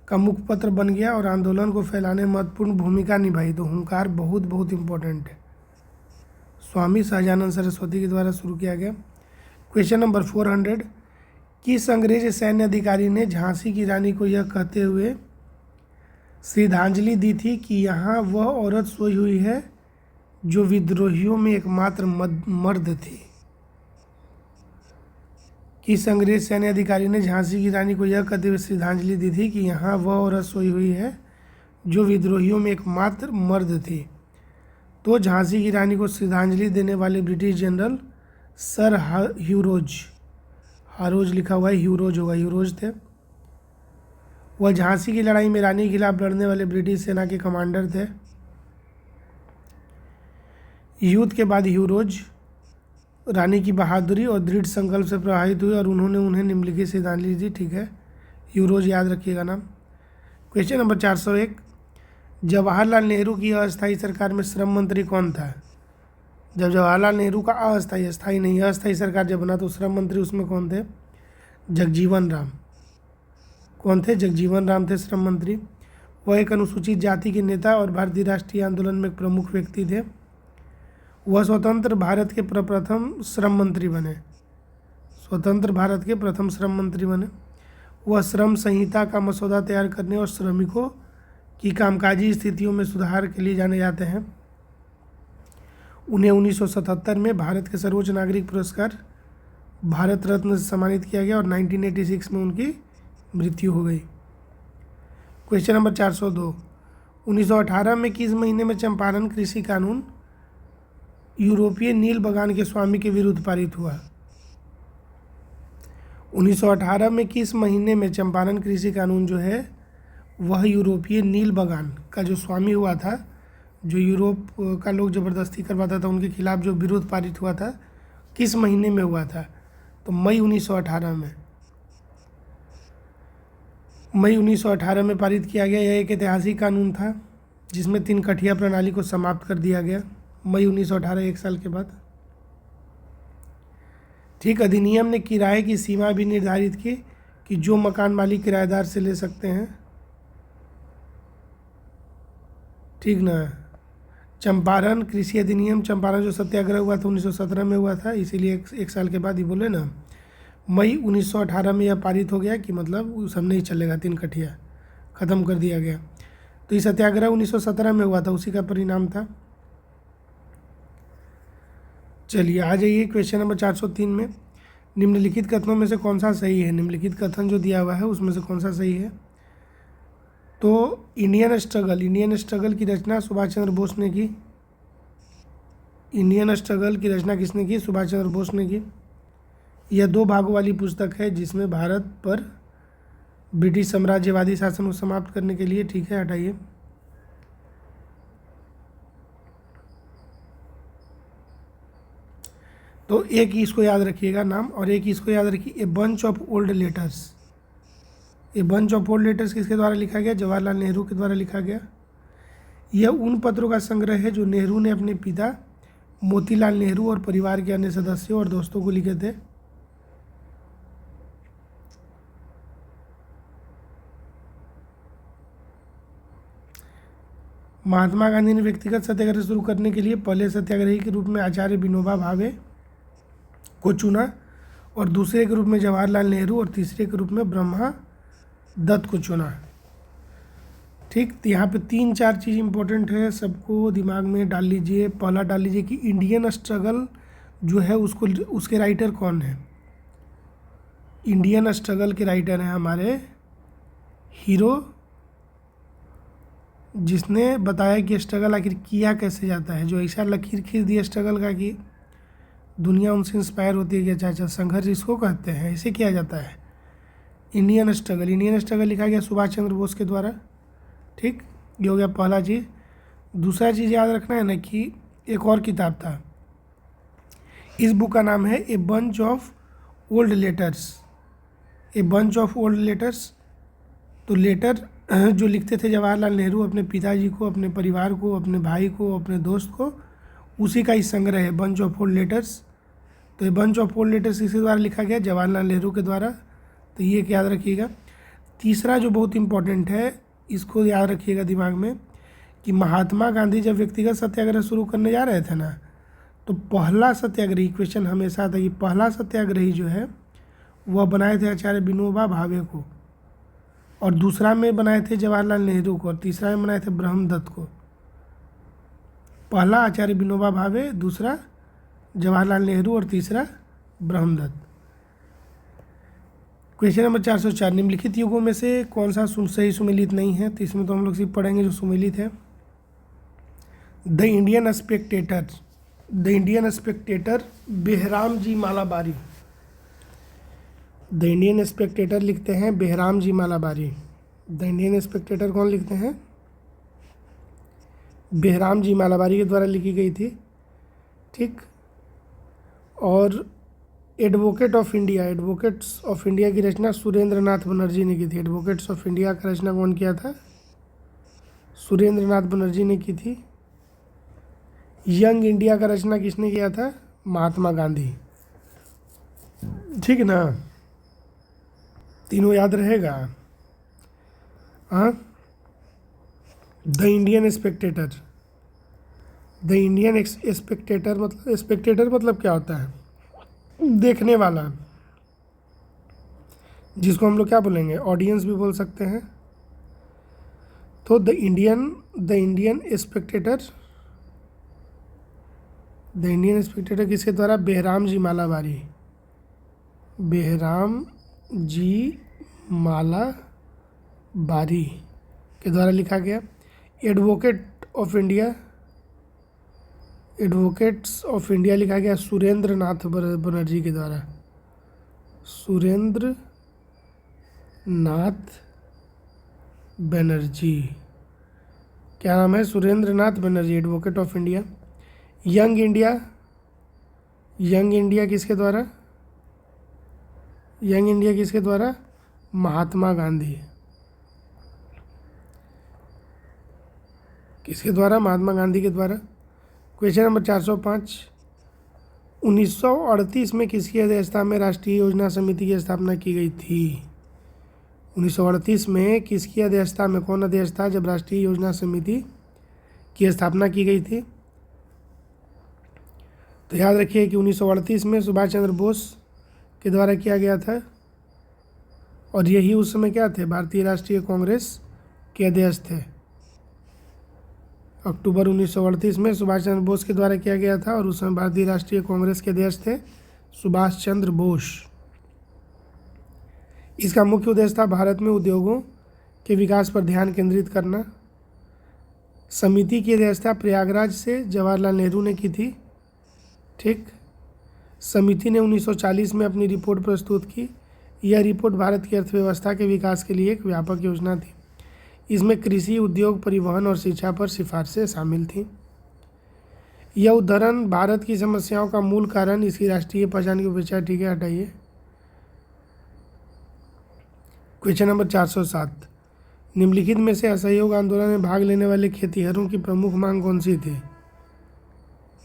का मुखपत्र बन गया और आंदोलन को फैलाने में महत्वपूर्ण भूमिका निभाई। तो हुंकार बहुत बहुत इम्पोर्टेंट है, स्वामी सहजानंद सरस्वती के द्वारा शुरू किया गया। क्वेश्चन नंबर 400, किस अंग्रेज सैन्य अधिकारी ने झांसी की रानी को यह कहते हुए श्रद्धांजलि दी थी कि यहाँ वह औरत सोई हुई है जो विद्रोहियों में एकमात्र मर्द थी? किस अंग्रेज सैन्य अधिकारी ने झांसी की रानी को यह कहते हुए श्रद्धांजलि दी थी कि यहाँ वह औरत सोई हुई है जो विद्रोहियों में एकमात्र मर्द थी? तो झांसी की रानी को श्रद्धांजलि देने वाले ब्रिटिश जनरल सर हारोज लिखा हुआ है, ह्यूरोज होगा, ह्यूरोज थे। वह झांसी की लड़ाई में रानी के खिलाफ लड़ने वाले ब्रिटिश सेना के कमांडर थे। युद्ध के बाद ह्यूरोज रानी की बहादुरी और दृढ़ संकल्प से प्रभावित हुए और उन्होंने उन्हें निम्नलिखित श्रद्धांजलि दी। ठीक है, ह्यूरोज याद रखिएगा नाम। क्वेश्चन नंबर 401, जवाहरलाल नेहरू की अस्थायी सरकार में श्रम मंत्री कौन था? जब जवाहरलाल नेहरू का अस्थायी सरकार जब बना तो श्रम मंत्री उसमें कौन थे? जगजीवन राम। कौन थे? जगजीवन राम थे श्रम मंत्री। वह एक अनुसूचित जाति के नेता और भारतीय राष्ट्रीय आंदोलन में एक प्रमुख व्यक्ति थे। वह स्वतंत्र भारत के प्रथम श्रम मंत्री बने। स्वतंत्र भारत के प्रथम श्रम मंत्री बने। वह श्रम संहिता का मसौदा तैयार करने और श्रमिकों की कामकाजी स्थितियों में सुधार के लिए जाने जाते हैं। उन्हें 1977 में भारत के सर्वोच्च नागरिक पुरस्कार भारत रत्न से सम्मानित किया गया और 1986 में उनकी मृत्यु हो गई। क्वेश्चन नंबर 402, 1918 में किस महीने में चंपारण कृषि कानून यूरोपीय नील बगान के स्वामी के विरुद्ध पारित हुआ? 1918 में किस महीने में चंपारण कृषि कानून जो है वह यूरोपीय नील बगान का जो स्वामी हुआ था, जो यूरोप का लोग ज़बरदस्ती करवाता था, उनके खिलाफ जो विरोध पारित हुआ था, किस महीने में हुआ था? तो मई 1918 में। मई 1918 में पारित किया गया। यह एक ऐतिहासिक कानून था जिसमें 3 कठिया प्रणाली को समाप्त कर दिया गया मई 1918, एक साल के बाद। ठीक, अधिनियम ने किराए की सीमा भी निर्धारित की कि जो मकान मालिक किराएदार से ले सकते हैं। ठीक ना। चंपारण कृषि अधिनियम, चंपारण जो सत्याग्रह हुआ था 1917 में हुआ था, इसीलिए एक साल के बाद ही बोले ना। मई 1918 में यह पारित हो गया कि मतलब वो सब नहीं चलेगा, 3 कठिया ख़त्म कर दिया गया। तो ये सत्याग्रह 1917 में हुआ था, उसी का परिणाम था। चलिए आ जाइए क्वेश्चन नंबर 403 में। निम्नलिखित कथनों में से कौन सा सही है? निम्नलिखित कथन जो दिया हुआ है उसमें से कौन सा सही है? तो इंडियन स्ट्रगल की रचना सुभाष चंद्र बोस ने की। इंडियन स्ट्रगल की रचना किसने की? सुभाष चंद्र बोस ने की। यह 2 भागों वाली पुस्तक है जिसमें भारत पर ब्रिटिश साम्राज्यवादी शासन को समाप्त करने के लिए, ठीक है हटाइए। तो एक ही इसको याद रखिएगा नाम, और एक इसको याद रखिए, a bunch of old letters. A bunch of old letters किसके द्वारा लिखा गया? जवाहरलाल नेहरू के द्वारा लिखा गया। यह उन पत्रों का संग्रह है जो नेहरू ने अपने पिता मोतीलाल नेहरू और परिवार के अन्य सदस्यों और दोस्तों को लिखे थे। महात्मा गांधी ने व्यक्तिगत सत्याग्रह शुरू करने के लिए पहले सत्याग्रही के रूप में आचार्य विनोबा भावे को चुना, और दूसरे के रूप में जवाहरलाल नेहरू और तीसरे के रूप में ब्रह्मा दत्त को चुना। ठीक, तो यहाँ पे 3-4 चीज़ इंपॉर्टेंट है, सबको दिमाग में डाल लीजिए। पहला डाल लीजिए कि इंडियन स्ट्रगल जो है उसको, उसके राइटर कौन है? इंडियन स्ट्रगल के राइटर हैं हमारे हीरो, जिसने बताया कि स्ट्रगल आखिर किया कैसे जाता है, जो ऐसा लकीर खींच दिया स्ट्रगल का कि दुनिया उनसे इंस्पायर होती है कि अच्छा अच्छा संघर्ष इसको कहते हैं, ऐसे किया जाता है। इंडियन स्ट्रगल लिखा गया सुभाष चंद्र बोस के द्वारा। ठीक, ये हो गया पहला चीज़। दूसरा चीज़ याद रखना है ना कि एक और किताब था, इस बुक का नाम है a bunch of old letters. A bunch of old letters, तो लेटर जो लिखते थे जवाहरलाल नेहरू अपने पिताजी को, अपने परिवार को, अपने भाई को, अपने दोस्त को, उसी का ही संग्रह है बंच ऑफ ओल्ड लेटर्स। तो ये बंच ऑफ ओल्ड लेटर्स किसके द्वारा लिखा गया? जवाहरलाल नेहरू के द्वारा। तो ये याद रखिएगा। तीसरा जो बहुत इंपॉर्टेंट है, इसको याद रखिएगा दिमाग में, कि महात्मा गांधी जब व्यक्तिगत सत्याग्रह शुरू करने जा रहे थे ना, तो पहला सत्याग्रही, क्वेश्चन हमेशा आता है कि पहला सत्याग्रही जो है वह बनाए थे आचार्य विनोबा भावे को, और दूसरा में बनाए थे जवाहरलाल नेहरू को, और तीसरा में बनाए थे ब्रह्मदत्त को। पहला आचार्य विनोबा भावे, दूसरा जवाहरलाल नेहरू और तीसरा ब्रह्मदत्त। क्वेश्चन नंबर 404, निम्नलिखित युगों में से कौन सा सही सुमेलित नहीं है? तो इसमें तो हम लोग सिर्फ पढ़ेंगे जो सुमेलित है। The Indian Spectator Behramji Malabari. The Indian Spectator लिखते हैं Behramji Malabari. The Indian Spectator कौन लिखते हैं? बेहराम जी मालाबारी के द्वारा लिखी गई थी। ठीक, और एडवोकेट्स ऑफ इंडिया की रचना सुरेंद्र नाथ बनर्जी ने की थी। एडवोकेट्स ऑफ इंडिया का रचना कौन किया था? सुरेंद्र नाथ बनर्जी ने की थी। यंग इंडिया का रचना किसने किया था? महात्मा गांधी। ठीक ना, तीनों याद रहेगा। हाँ, the Indian Spectator. The Indian Spectator मतलब क्या होता है? देखने वाला, जिसको हम लोग क्या बोलेंगे, ऑडियंस भी बोल सकते हैं। तो द इंडियन स्पेक्टेटर किसके द्वारा? बेहराम जी मालाबारी, बेहराम जी मालाबारी के द्वारा लिखा गया। एडवोकेट्स ऑफ इंडिया लिखा गया सुरेंद्र नाथ बनर्जी के द्वारा। सुरेंद्र नाथ बनर्जी, क्या नाम है? Surendranath Banerjee, advocate of India. Young India किसके द्वारा? यंग इंडिया किसके द्वारा? महात्मा गांधी। किसके द्वारा? महात्मा गांधी के द्वारा। क्वेश्चन नंबर 405, 1938 में किसकी अध्यक्षता में राष्ट्रीय योजना समिति की स्थापना की गई थी? 1938 में किसकी अध्यक्षता में, कौन अध्यक्ष था जब राष्ट्रीय योजना समिति की स्थापना की गई थी? तो याद रखिए कि 1938 में सुभाष चंद्र बोस के द्वारा किया गया था, और यही उस समय क्या थे? भारतीय राष्ट्रीय कांग्रेस के अध्यक्ष थे। अक्टूबर 1938 में सुभाष चंद्र बोस के द्वारा किया गया था, और उस समय भारतीय राष्ट्रीय कांग्रेस के अध्यक्ष थे सुभाष चंद्र बोस। इसका मुख्य उद्देश्य था भारत में उद्योगों के विकास पर ध्यान केंद्रित करना। समिति की अध्यक्षता प्रयागराज से जवाहरलाल नेहरू ने की थी। ठीक, समिति ने 1940 में अपनी रिपोर्ट प्रस्तुत की। यह रिपोर्ट भारत की अर्थव्यवस्था के विकास के लिए एक व्यापक योजना थी। इसमें कृषि, उद्योग, परिवहन और शिक्षा पर सिफारिशें शामिल थीं। यह उद्धरण भारत की समस्याओं का मूल कारण इसकी राष्ट्रीय पहचान की उपेक्षा। ठीक है, हटाइए। क्वेश्चन नंबर 407, निम्नलिखित में से असहयोग आंदोलन में भाग लेने वाले खेतिहरों की प्रमुख मांग कौन सी थी?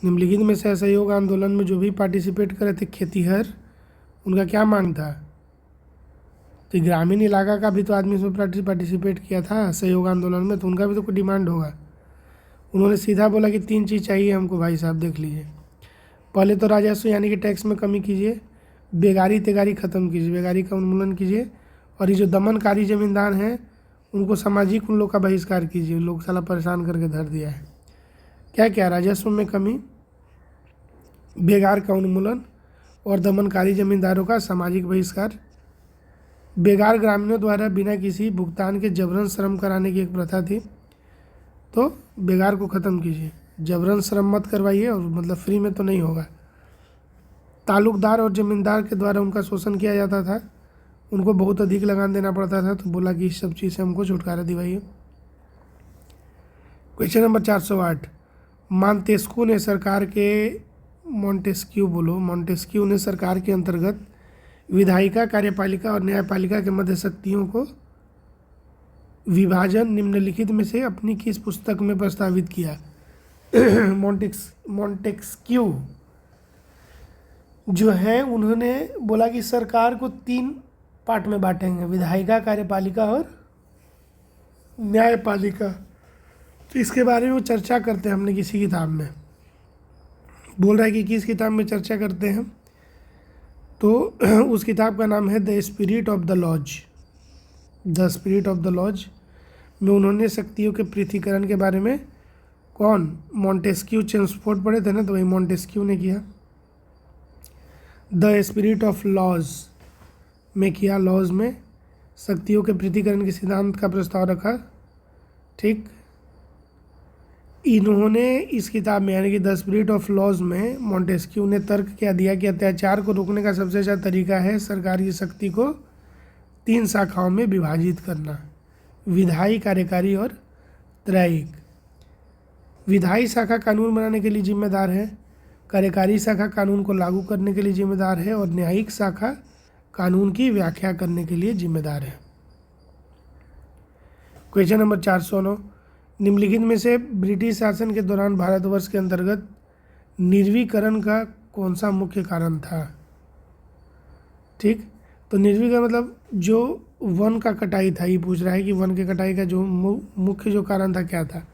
निम्नलिखित में से असहयोग आंदोलन में जो भी पार्टिसिपेट करे थे खेतिहर, उनका क्या मांग था? तो ग्रामीण इलाका का भी तो आदमी इसमें पार्टिसिपेट किया था सहयोग आंदोलन में, तो उनका भी तो कोई डिमांड होगा। उन्होंने सीधा बोला कि 3 चीज़ चाहिए हमको भाई साहब, देख लीजिए। पहले तो राजस्व यानी कि टैक्स में कमी कीजिए, बेगारी तेगारी ख़त्म कीजिए, बेगारी का उन्मूलन कीजिए, और ये जो दमनकारी ज़मींदार हैं उनको सामाजिक उन लोग का बहिष्कार कीजिए। लोग साला परेशान करके धर दिया है। क्या क्या? राजस्व में कमी, बेगार का उन्मूलन, और दमनकारी ज़मींदारों का सामाजिक बहिष्कार। बेगार ग्रामीणों द्वारा बिना किसी भुगतान के जबरन श्रम कराने की एक प्रथा थी, तो बेगार को ख़त्म कीजिए, जबरन श्रम मत करवाइए, और मतलब फ्री में तो नहीं होगा। ताल्लुकदार और ज़मींदार के द्वारा उनका शोषण किया जाता था, उनको बहुत अधिक लगान देना पड़ता था, तो बोला कि इस सब चीज़ से हमको छुटकारा दिवाइए। क्वेश्चन नंबर 408, मॉन्टेस्क्यू ने सरकार के अंतर्गत विधायिका, कार्यपालिका और न्यायपालिका के मध्य शक्तियों को विभाजन निम्नलिखित में से अपनी किस पुस्तक में प्रस्तावित किया? मॉन्टेस्क्यू जो है उन्होंने बोला कि सरकार को 3 पार्ट में बांटेंगे, विधायिका, कार्यपालिका और न्यायपालिका। तो इसके बारे में वो चर्चा करते हैं हमने किसी किताब में। बोल रहा है कि किस किताब में चर्चा करते हैं, तो उस किताब का नाम है the spirit of the laws. The spirit of the laws में उन्होंने शक्तियों के पृथक्करण के बारे में, कौन? मॉन्टेस्क्यू, चेम्सफोर्ड पढ़े थे ना, तो वही मॉन्टेस्क्यू ने किया। द स्पिरिट ऑफ लॉज में किया, लॉज में शक्तियों के पृथक्करण के सिद्धांत का प्रस्ताव रखा। ठीक, इन्होंने इस किताब में यानी कि द स्पिरिट ऑफ लॉज में मॉन्टेस्क्यू ने तर्क क्या दिया कि अत्याचार को रोकने का सबसे अच्छा तरीका है सरकार की शक्ति को 3 शाखाओं में विभाजित करना, विधायी, कार्यकारी और न्यायिक। विधायी शाखा कानून बनाने के लिए जिम्मेदार है, कार्यकारी शाखा कानून को लागू करने के लिए जिम्मेदार है, और न्यायिक शाखा कानून की व्याख्या करने के लिए जिम्मेदार है। क्वेश्चन नंबर 409, निम्नलिखित में से ब्रिटिश शासन के दौरान भारतवर्ष के अंतर्गत निर्वीकरण का कौन सा मुख्य कारण था? ठीक, तो निर्विघ्न मतलब जो वन का कटाई था, ये पूछ रहा है कि वन के कटाई का जो मुख्य जो कारण था क्या था।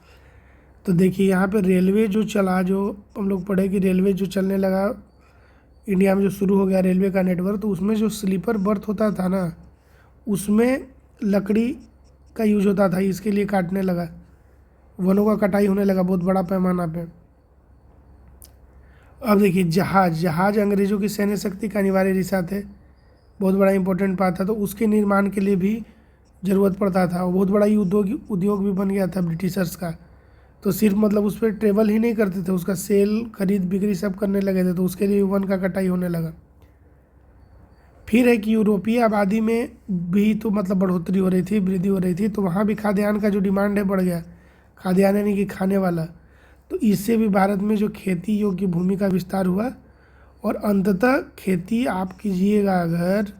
तो देखिए यहाँ पे रेलवे जो चला, जो हम लोग पढ़े कि रेलवे जो चलने लगा इंडिया में, जो शुरू हो गया रेलवे का नेटवर्क, तो उसमें जो स्लीपर बर्थ होता था ना, उसमें लकड़ी का यूज होता था, इसके लिए काटने लगा, वनों का कटाई होने लगा बहुत बड़ा पैमाना पे। अब देखिए जहाज अंग्रेजों की सैन्य शक्ति का अनिवार्य हिस्सा थे, बहुत बड़ा इंपॉर्टेंट पार्ट था, तो उसके निर्माण के लिए भी ज़रूरत पड़ता था, और बहुत बड़ा ही उद्योग भी बन गया था ब्रिटिशर्स का। तो सिर्फ मतलब उस पर ट्रेवल ही नहीं करते थे, उसका सेल खरीद बिक्री सब करने लगे थे, तो उसके लिए वन का कटाई होने लगा। फिर है कि यूरोपीय आबादी में भी तो मतलब बढ़ोतरी हो रही थी, वृद्धि हो रही थी, तो वहाँ भी खाद्यान्न का जो डिमांड है बढ़ गया, खाद्यान्न यानी कि खाने वाला। तो इससे भी भारत में जो खेती योग्य भूमि का विस्तार हुआ, और अंततः खेती आप कीजिएगा अगर,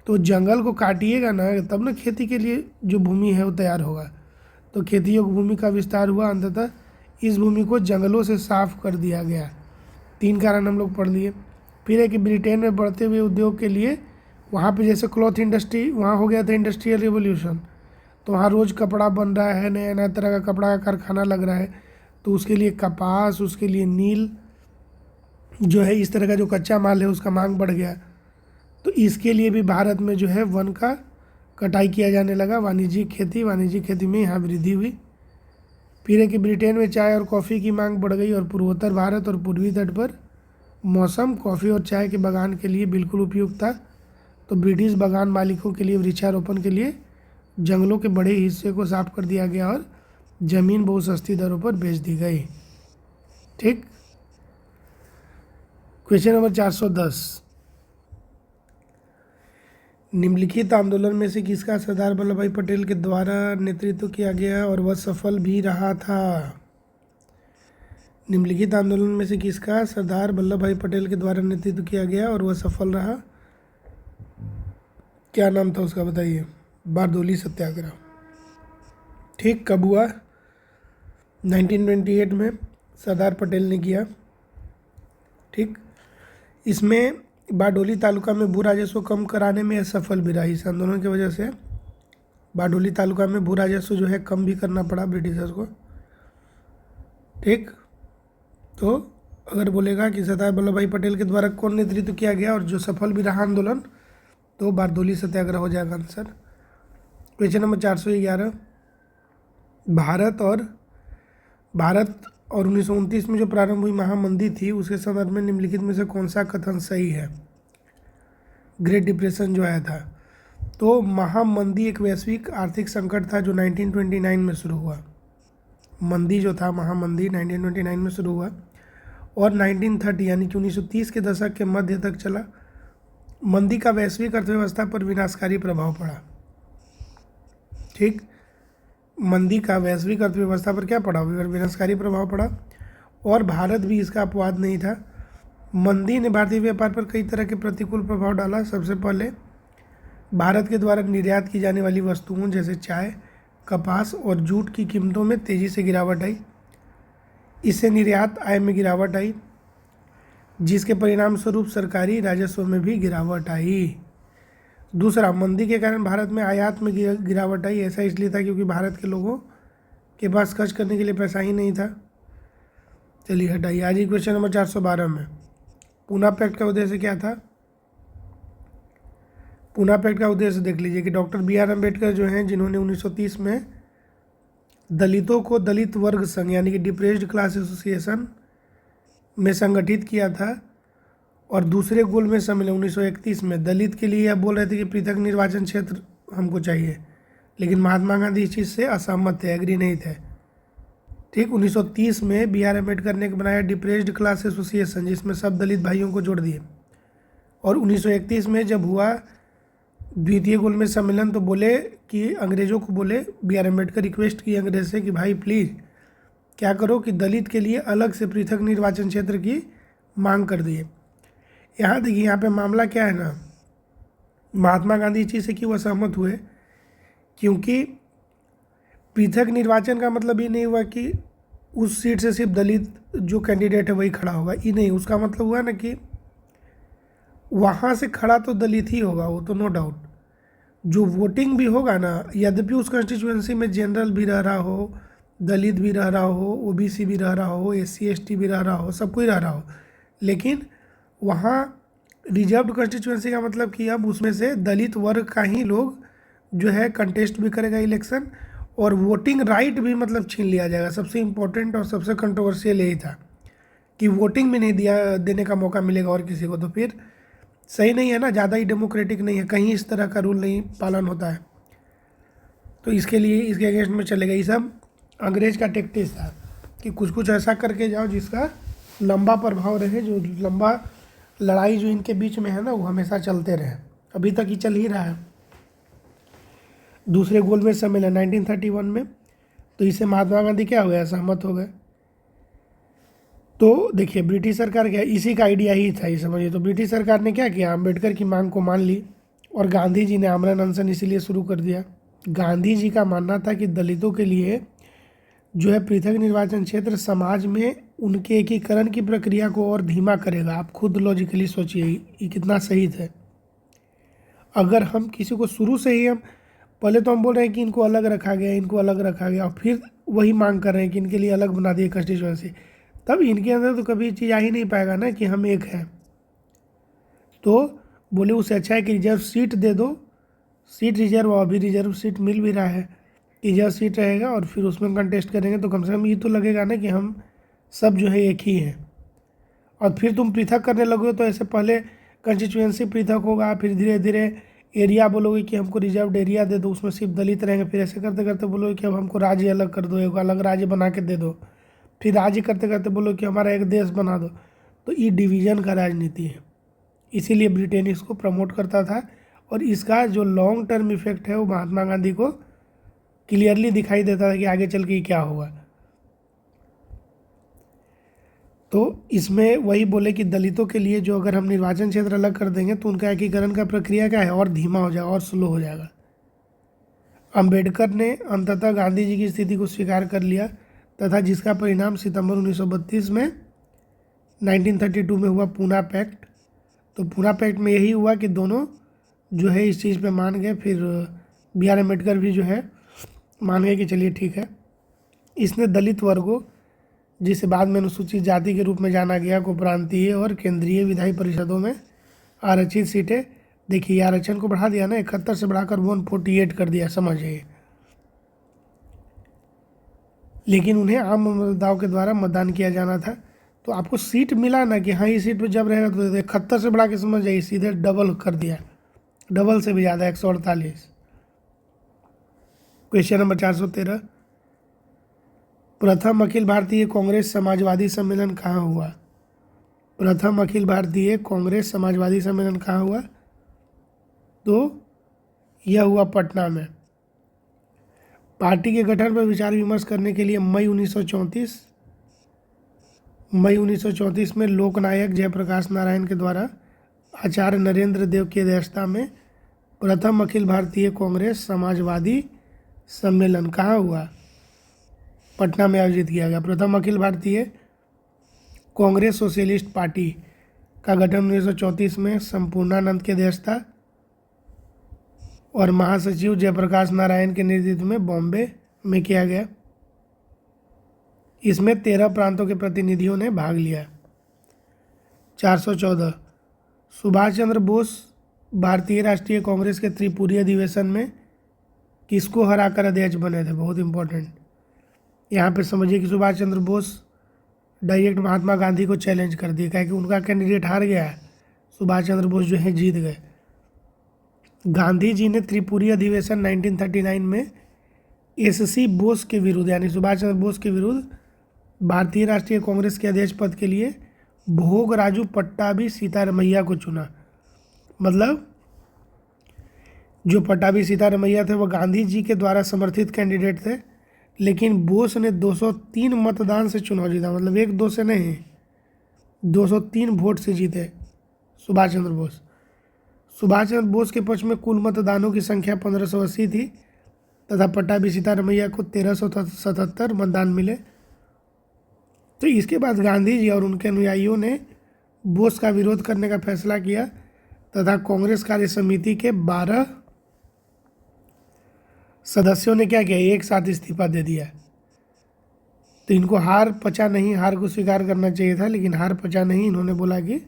तो जंगल को काटिएगा ना, तब ना खेती के लिए जो भूमि है वो तैयार होगा। तो खेती योग्य भूमि का विस्तार हुआ, अंततः इस भूमि को जंगलों से साफ कर दिया गया। 3 कारण हम लोग पढ़ लिए। फिर है कि ब्रिटेन में बढ़ते हुए उद्योग के लिए, वहाँ पे जैसे क्लॉथ इंडस्ट्री वहाँ हो गया था इंडस्ट्रियल रिवोल्यूशन, तो वहाँ रोज़ कपड़ा बन रहा है, नया नया तरह का कपड़ा का कारखाना लग रहा है, तो उसके लिए कपास, उसके लिए नील जो है, इस तरह का जो कच्चा माल है उसका मांग बढ़ गया। तो इसके लिए भी भारत में जो है वन का कटाई किया जाने लगा। वाणिज्यिक खेती में यहाँ वृद्धि हुई। फिर है कि ब्रिटेन में चाय और कॉफ़ी की मांग बढ़ गई, और पूर्वोत्तर भारत और पूर्वी तट पर मौसम कॉफ़ी और चाय के बागान के लिए बिल्कुल उपयुक्त था। तो ब्रिटिश बागान मालिकों के लिए वृक्षारोपण के लिए जंगलों के बड़े हिस्से को साफ कर दिया गया, और ज़मीन बहुत सस्ती दरों पर बेच दी गई। ठीक। क्वेश्चन नंबर 410, निम्नलिखित आंदोलन में से किसका सरदार वल्लभ भाई पटेल के द्वारा नेतृत्व किया गया और वह सफल भी रहा था। निम्नलिखित आंदोलन में से किसका सरदार वल्लभ भाई पटेल के द्वारा नेतृत्व किया गया और वह सफल रहा। क्या नाम था उसका बताइए। बारदोली सत्याग्रह। ठीक। कब हुआ। 1928 में सरदार पटेल ने किया। ठीक। इसमें बारडोली तालुका में भू राजस्व कम कराने में सफल भी रहा। इस आंदोलन की वजह से बारडोली तालुका में भू राजस्व जो है कम भी करना पड़ा ब्रिटिशर्स को। ठीक। तो अगर बोलेगा कि सरदार वल्लभ भाई पटेल के द्वारा कौन नेतृत्व किया गया और जो सफल भी रहा आंदोलन, तो बारदोली सत्याग्रह हो जाएगा आंसर। क्वेश्चन नंबर 411, भारत और 1929 में जो प्रारंभ हुई महामंदी थी, उसके संदर्भ में निम्नलिखित में से कौन सा कथन सही है। ग्रेट डिप्रेशन जो आया था, तो महामंदी एक वैश्विक आर्थिक संकट था जो 1929 में शुरू हुआ। मंदी जो था, महामंदी 1929 में शुरू हुआ और 1930 यानी कि 1930 के दशक के मध्य तक चला। मंदी का वैश्विक अर्थव्यवस्था पर विनाशकारी प्रभाव पड़ा। ठीक। मंदी का वैश्विक अर्थव्यवस्था पर क्या पड़ा, विनाशकारी प्रभाव पड़ा, और भारत भी इसका अपवाद नहीं था। मंदी ने भारतीय व्यापार पर कई तरह के प्रतिकूल प्रभाव डाला। सबसे पहले भारत के द्वारा निर्यात की जाने वाली वस्तुओं जैसे चाय, कपास और जूट की कीमतों में तेज़ी से गिरावट आई। इससे निर्यात आय में गिरावट आई, जिसके परिणाम स्वरूप सरकारी राजस्व में भी गिरावट आई। दूसरा, मंदी के कारण भारत में आयात में गिरावट आई। ऐसा इसलिए था क्योंकि भारत के लोगों के पास खर्च करने के लिए पैसा ही नहीं था। चलिए हटाइए। आज ही क्वेश्चन नंबर 412 में पूना पैक्ट का उद्देश्य क्या था। पूना पैक्ट का उद्देश्य देख लीजिए कि डॉक्टर BR अम्बेडकर जो हैं, जिन्होंने 1930 में दलितों को दलित वर्ग संघ यानी कि डिप्रेस्ड क्लास एसोसिएशन में संगठित किया था, और दूसरे गोल में सम्मिलन 1931 में दलित के लिए यह बोल रहे थे कि पृथक निर्वाचन क्षेत्र हमको चाहिए, लेकिन महात्मा गांधी इस चीज़ से असहमत थे, एग्री नहीं थे। ठीक। 1930 में BR अम्बेडकर ने बनाया डिप्रेस्ड क्लास एसोसिएशन, जिसमें सब दलित भाइयों को जोड़ दिए, और 1931 में जब हुआ द्वितीय गोल में सम्मेलन, तो बोले कि अंग्रेज़ों को बोले, BR अम्बेडकर रिक्वेस्ट की अंग्रेज से कि भाई प्लीज़ क्या करो कि दलित के लिए अलग से पृथक निर्वाचन क्षेत्र की मांग कर दिए। यहाँ देखिए, यहाँ पे मामला क्या है ना, महात्मा गांधी इस चीज़ से क्यों असहमत हुए, क्योंकि पृथक निर्वाचन का मतलब ये नहीं हुआ कि उस सीट से सिर्फ दलित जो कैंडिडेट है वही खड़ा होगा, ये नहीं। उसका मतलब हुआ ना कि वहाँ से खड़ा तो दलित ही होगा, वो तो नो डाउट। जो वोटिंग भी होगा ना, यद्यपि उस कंस्टिट्यूएंसी में जनरल भी रह रहा हो, दलित भी रह रहा हो, ओबीसी भी रह रहा हो, एससी एसटी भी रह रहा हो, सब कोई रह रहा हो, लेकिन वहाँ रिजर्व्ड कंस्टिट्यूएंसी का मतलब कि अब उसमें से दलित वर्ग का ही लोग जो है कंटेस्ट भी करेगा इलेक्शन, और वोटिंग राइट भी मतलब छीन लिया जाएगा। सबसे इम्पोर्टेंट और सबसे कंट्रोवर्शियल यही था कि वोटिंग भी नहीं देने का मौका मिलेगा और किसी को, तो फिर सही नहीं है ना, ज़्यादा ही डेमोक्रेटिक नहीं है, कहीं इस तरह का रूल नहीं पालन होता है। तो इसके लिए इसके अगेंस्ट में चलेगा। ये सब अंग्रेज का टेक्टिक्स था कि कुछ कुछ ऐसा करके जाओ जिसका लंबा प्रभाव रहे, जो लंबा लड़ाई जो इनके बीच में है ना, वो हमेशा चलते रहे। अभी तक ही चल ही रहा है। दूसरे गोलमेज सम्मेलन 1931 में, तो इससे महात्मा गांधी क्या हो गया, सहमत हो गए। तो देखिए ब्रिटिश सरकार क्या, इसी का आइडिया ही था ये, समझिए। तो ब्रिटिश सरकार ने क्या किया, अम्बेडकर की मांग को मान ली, और गांधी जी ने आमरण अनशन इसीलिए शुरू कर दिया। गांधी जी का मानना था कि दलितों के लिए जो है पृथक निर्वाचन क्षेत्र समाज में उनके एकीकरण की प्रक्रिया को और धीमा करेगा। आप खुद लॉजिकली सोचिए ये कितना सही था। अगर हम किसी को शुरू से ही, हम पहले तो हम बोल रहे हैं कि इनको अलग रखा गया, इनको अलग रखा गया, और फिर वही मांग कर रहे हैं कि इनके लिए अलग बना दिए कंस्टिट्यूएंसी, तब इनके अंदर तो कभी चीज़ आ ही नहीं पाएगा ना कि हम एक हैं। तो बोले उससे अच्छा है कि रिजर्व सीट दे दो, सीट रिजर्व, और अभी रिजर्व सीट मिल भी रहा है, रिजर्व सीट रहेगा और फिर उसमें कंटेस्ट करेंगे, तो कम से कम ये तो लगेगा ना कि हम सब जो है एक ही हैं। और फिर तुम पृथक करने लगोगे तो ऐसे पहले कंस्टिट्यूएंसी पृथक होगा, फिर धीरे धीरे एरिया बोलोगे कि हमको रिजर्व एरिया दे दो, उसमें सिर्फ दलित रहेंगे, फिर ऐसे करते करते बोलोगे कि अब हमको राज्य अलग कर दो, एक अलग राज्य बना के दे दो, फिर राज्य करते करते बोलो कि हमारा एक देश बना दो। तो ये डिवीज़न का राजनीति है, इसीलिए ब्रिटेन इसको प्रमोट करता था, और इसका जो लॉन्ग टर्म इफेक्ट है वो महात्मा गांधी को क्लियरली दिखाई देता था कि आगे चल के क्या होगा। तो इसमें वही बोले कि दलितों के लिए जो अगर हम निर्वाचन क्षेत्र अलग कर देंगे तो उनका एकीकरण का प्रक्रिया क्या है, और धीमा हो जाएगा और स्लो हो जाएगा। अंबेडकर ने अंततः गांधी जी की स्थिति को स्वीकार कर लिया, तथा जिसका परिणाम सितंबर 1932 में 1932 में हुआ पूना पैक्ट। तो पूना पैक्ट में यही हुआ कि दोनों जो है इस चीज़ पे मान गए, फिर बी आर अम्बेडकर भी जो है मान गए कि चलिए ठीक है। इसने दलित वर्गों, जिसे बाद में अनुसूचित जाति के रूप में जाना गया, को प्रांतीय और केंद्रीय विधायी परिषदों में आरक्षित सीटें, देखिए आरक्षण को बढ़ा दिया ना, 71 से बढ़ाकर 148 कर दिया, समझिए। लेकिन उन्हें आम मतदाताओं के द्वारा मतदान किया जाना था। तो आपको सीट मिला ना कि हाँ ये सीट पर जब रहेगा, तो 71 से बढ़ा के समझ जाइए सीधे डबल कर दिया, डबल से भी ज़्यादा 148। क्वेश्चन नंबर 413, प्रथम अखिल भारतीय कांग्रेस समाजवादी सम्मेलन कहाँ हुआ? प्रथम अखिल भारतीय कांग्रेस समाजवादी सम्मेलन कहाँ हुआ? तो यह हुआ पटना में। पार्टी के गठन पर विचार विमर्श करने के लिए मई 1934 में लोकनायक जयप्रकाश नारायण के द्वारा आचार्य नरेंद्र देव की अध्यक्षता में प्रथम अखिल भारतीय कांग्रेस समाजवादी सम्मेलन कहाँ हुआ? पटना में आयोजित किया गया। प्रथम अखिल भारतीय कांग्रेस सोशलिस्ट पार्टी का गठन 1934 में संपूर्णानंद की अध्यक्षता और महासचिव जयप्रकाश नारायण के नेतृत्व में बॉम्बे में किया गया। इसमें 13 प्रांतों के प्रतिनिधियों ने भाग लिया। 414, सुभाष चंद्र बोस भारतीय राष्ट्रीय कांग्रेस के त्रिपुरी अधिवेशन में किसको हराकर अध्यक्ष बने थे? बहुत इंपॉर्टेंट। यहाँ पे समझिए कि सुभाष चंद्र बोस डायरेक्ट महात्मा गांधी को चैलेंज कर दिया, क्या कि उनका कैंडिडेट हार गया है, सुभाष चंद्र बोस जो है जीत गए। गांधी जी ने त्रिपुरी अधिवेशन 1939 में एससी बोस के विरुद्ध, यानी सुभाष चंद्र बोस के विरुद्ध भारतीय राष्ट्रीय कांग्रेस के अध्यक्ष पद के लिए भोगराजू पट्टाभी सीतारमैया को चुना। मतलब जो पट्टाभी सीतारमैया थे वो गांधी जी के द्वारा समर्थित कैंडिडेट थे, लेकिन बोस ने 203 मतदान से चुनाव जीता। मतलब 1-2 से नहीं, 203 वोट से जीते सुभाष चंद्र बोस। सुभाष चंद्र बोस के पक्ष में कुल मतदानों की संख्या 1580 थी तथा पट्टाभी सीतारमैया को 1377 मतदान मिले। तो इसके बाद गांधी जी और उनके अनुयायियों ने बोस का विरोध करने का फैसला किया तथा कांग्रेस कार्य समिति के 12 सदस्यों ने क्या किया, एक साथ इस्तीफा दे दिया। तो इनको हार पचा नहीं, हार को स्वीकार करना चाहिए था, लेकिन हार पचा नहीं, इन्होंने बोला कि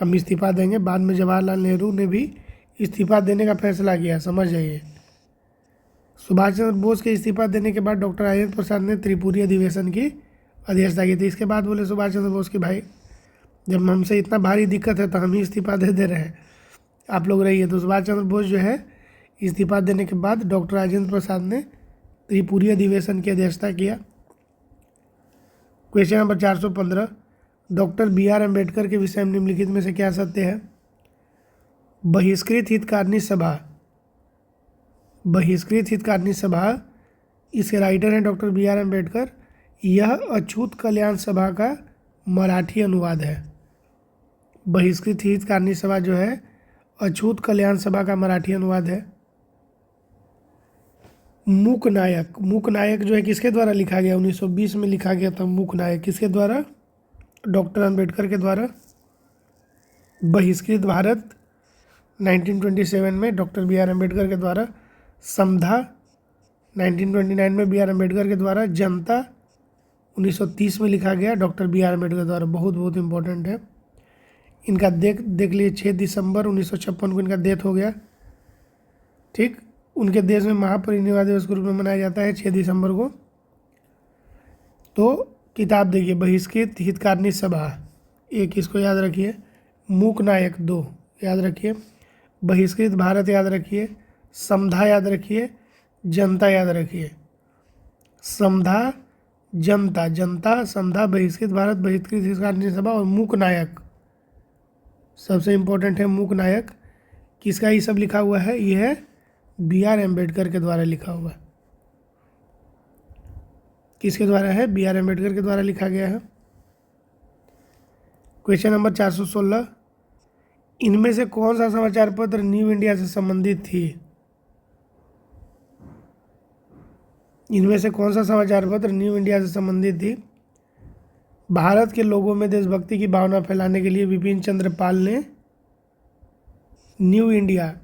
हम इस्तीफा देंगे। बाद में जवाहरलाल नेहरू ने भी इस्तीफा देने का फैसला किया, समझ जाइए। सुभाष चंद्र बोस के इस्तीफा देने के बाद डॉक्टर राजेंद्र प्रसाद ने त्रिपुरी अधिवेशन की अध्यक्षता की थी। इसके बाद बोले सुभाष चंद्र बोस की भाई जब हमसे इतना भारी दिक्कत है तो हम ही इस्तीफा दे रहे हैं, आप लोग रहिए। तो सुभाष चंद्र बोस जो है इस्तीफा देने के बाद डॉक्टर राजेंद्र प्रसाद ने त्रिपुरी अधिवेशन की अध्यक्षता किया। Question number 415, doctor BR Ambedkar के विषय में निम्नलिखित में से क्या सत्य है। बहिष्कृत हितकारिणी सभा, बहिष्कृत हितकारिणी सभा, इसके राइटर हैं डॉक्टर BR अम्बेडकर। यह अछूत कल्याण सभा का मराठी अनुवाद है। बहिष्कृत हितकारिणी सभा जो है अछूत कल्याण सभा का मराठी अनुवाद है। मूक नायक, मूक नायक जो है किसके द्वारा लिखा गया, 1920 में लिखा गया था मूक नायक, किसके द्वारा, डॉक्टर अम्बेडकर के द्वारा। बहिष्कृत भारत 1927 में डॉक्टर BR अम्बेडकर के द्वारा। समधा 1929 में BR अम्बेडकर के द्वारा। जनता 1930 में लिखा गया डॉक्टर BR अम्बेडकर द्वारा। बहुत बहुत इंपॉर्टेंट है। इनका देख लिए 6 दिसंबर 1956 को इनका डेथ हो गया। ठीक, उनके देश में महापरिनिर्वाण दिवस के रूप में मनाया जाता है 6 दिसंबर को। तो किताब देखिए, बहिष्कृत हितकारिणी सभा 1, इसको याद रखिए। मूक नायक 2 याद रखिए। बहिष्कृत भारत याद रखिए। समधा याद रखिए। जनता याद रखिए। समधा, जनता, जनता, समधा, बहिष्कृत भारत, बहिष्कृत हितकारिणी सभा और मूक नायक। सबसे इम्पोर्टेंट है मूक नायक। किसका ये सब लिखा हुआ है, ये है BR अम्बेडकर के द्वारा लिखा हुआ है। किसके द्वारा है, BR अम्बेडकर के द्वारा लिखा गया है। क्वेश्चन नंबर 416, इनमें से कौन सा समाचार पत्र न्यू इंडिया से संबंधित थी। इनमें से कौन सा समाचार पत्र न्यू इंडिया से संबंधित थी। भारत के लोगों में देशभक्ति की भावना फैलाने के लिए विपिन चंद्र पाल ने न्यू इंडिया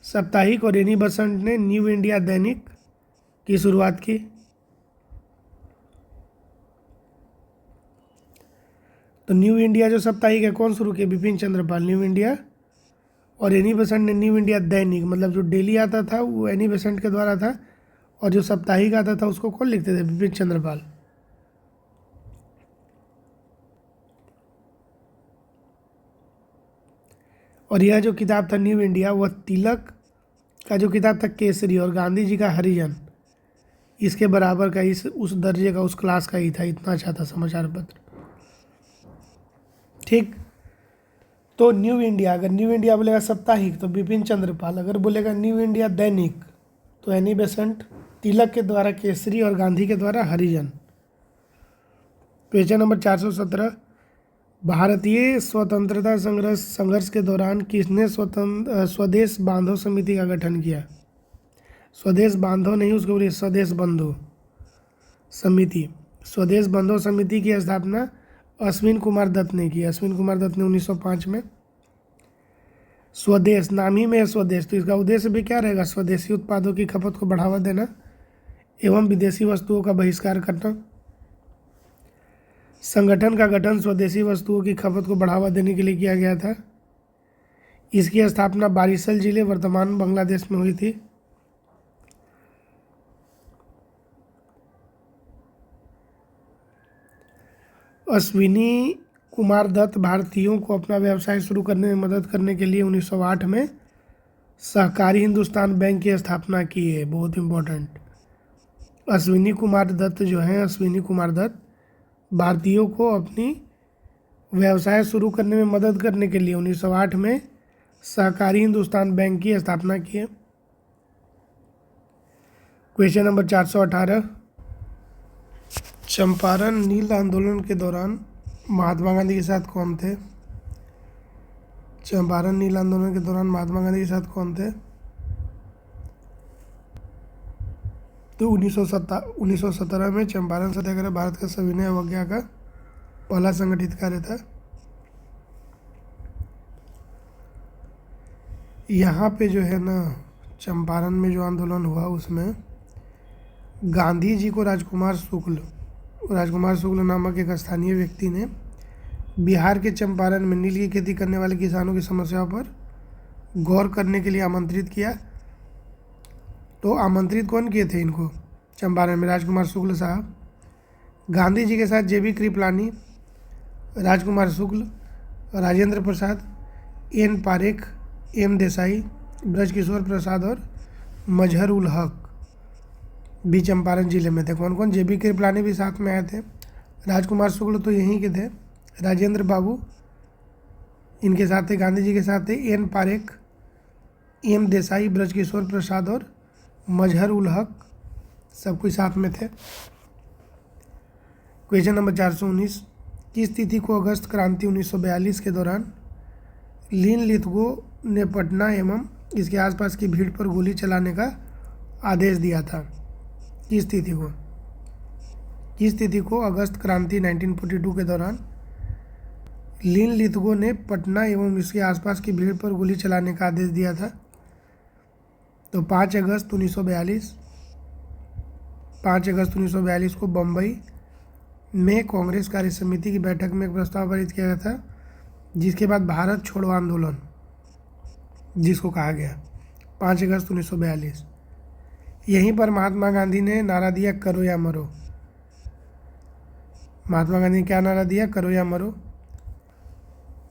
साप्ताहिक और एनी बसंत ने न्यू इंडिया दैनिक की शुरुआत की। तो न्यू इंडिया जो साप्ताहिक है कौन शुरू किया, विपिन चंद्र पाल, न्यू इंडिया। और एनी बसंत ने न्यू इंडिया दैनिक, मतलब जो डेली आता था वो एनी बसंत के द्वारा था, और जो साप्ताहिक आता था उसको कौन लिखते थे, विपिन चंद्र पाल। और यह जो किताब था न्यू इंडिया, वह तिलक का जो किताब था केसरी और गांधी जी का हरिजन, इसके बराबर का, इस उस दर्जे का, उस क्लास का ही था। इतना अच्छा था समाचार पत्र। ठीक, तो न्यू इंडिया, अगर न्यू इंडिया बोलेगा साप्ताहिक तो विपिन चंद्र पाल, अगर बोलेगा न्यू इंडिया दैनिक तो एनी बेसेंट, तिलक के द्वारा केसरी और गांधी के द्वारा हरिजन। क्वेश्चन नंबर 417, भारतीय स्वतंत्रता संघर्ष के दौरान किसने स्वदेश बांधो समिति का गठन किया। स्वदेश बांधो नहीं, उसको बोलिए स्वदेश बंधु समिति। स्वदेश बंधो समिति की स्थापना अश्विन कुमार दत्त ने की। अश्विन कुमार दत्त ने 1905 में। स्वदेश, नाम ही में है स्वदेश, तो इसका उद्देश्य भी क्या रहेगा, स्वदेशी उत्पादों की खपत को बढ़ावा देना एवं विदेशी वस्तुओं का बहिष्कार करना। संगठन का गठन स्वदेशी वस्तुओं की खपत को बढ़ावा देने के लिए किया गया था। इसकी स्थापना बारिसल जिले वर्तमान बांग्लादेश में हुई थी। अश्विनी कुमार दत्त भारतीयों को अपना व्यवसाय शुरू करने में मदद करने के लिए 1908 में सहकारी हिंदुस्तान बैंक की स्थापना की है। बहुत इम्पोर्टेंट। अश्विनी कुमार दत्त जो हैं, अश्विनी कुमार दत्त भारतीयों को अपनी व्यवसाय शुरू करने में मदद करने के लिए 1908 में सहकारी हिंदुस्तान बैंक की स्थापना की है। क्वेश्चन नंबर 418, चंपारण नील आंदोलन के दौरान महात्मा गांधी के साथ कौन थे। चंपारण नील आंदोलन के दौरान महात्मा गांधी के साथ कौन थे। तो 1917 में चंपारण सत्याग्रह भारत का सविनय अवज्ञा का पहला संगठित कार्य था। यहाँ पे जो है ना चंपारण में जो आंदोलन हुआ उसमें गांधी जी को राजकुमार शुक्ल नामक एक स्थानीय व्यक्ति ने बिहार के चंपारण में नील की खेती करने वाले किसानों की समस्याओं पर गौर करने के लिए आमंत्रित किया। तो आमंत्रित कौन किए थे इनको? चंपारण में राजकुमार शुक्ल साहब। गांधी जी के साथ जेबी कृपलानी, राजकुमार शुक्ल, राजेंद्र प्रसाद, एन पारेख, एम देसाई, ब्रजकिशोर प्रसाद और मजहर उल हक भी चंपारण जिले में थे। कौन कौन? जेबी कृपलानी भी साथ में आए थे, राजकुमार शुक्ल तो यहीं के थे, राजेंद्र बाबू इनके साथ थे, गांधी जी के साथ थे, एन पारेख, एम देसाई, ब्रजकिशोर प्रसाद और मजहर उल हक सब कोई साथ में थे। क्वेश्चन नंबर 419, किस तिथि को अगस्त क्रांति 1942 के दौरान लिन लिथगो ने पटना एवं इसके आसपास की भीड़ पर गोली चलाने का आदेश दिया था? किस तिथि को अगस्त क्रांति 1942 के दौरान लिन लिथगो ने पटना एवं इसके आसपास की भीड़ पर गोली चलाने का आदेश दिया था? तो 5 अगस्त 1942 को बम्बई में कांग्रेस कार्य समिति की बैठक में एक प्रस्ताव पारित किया गया था, जिसके बाद भारत छोड़ो आंदोलन जिसको कहा गया 5 अगस्त 1942। यहीं पर महात्मा गांधी ने नारा दिया करो या मरो। महात्मा गांधी ने क्या नारा दिया? करो या मरो।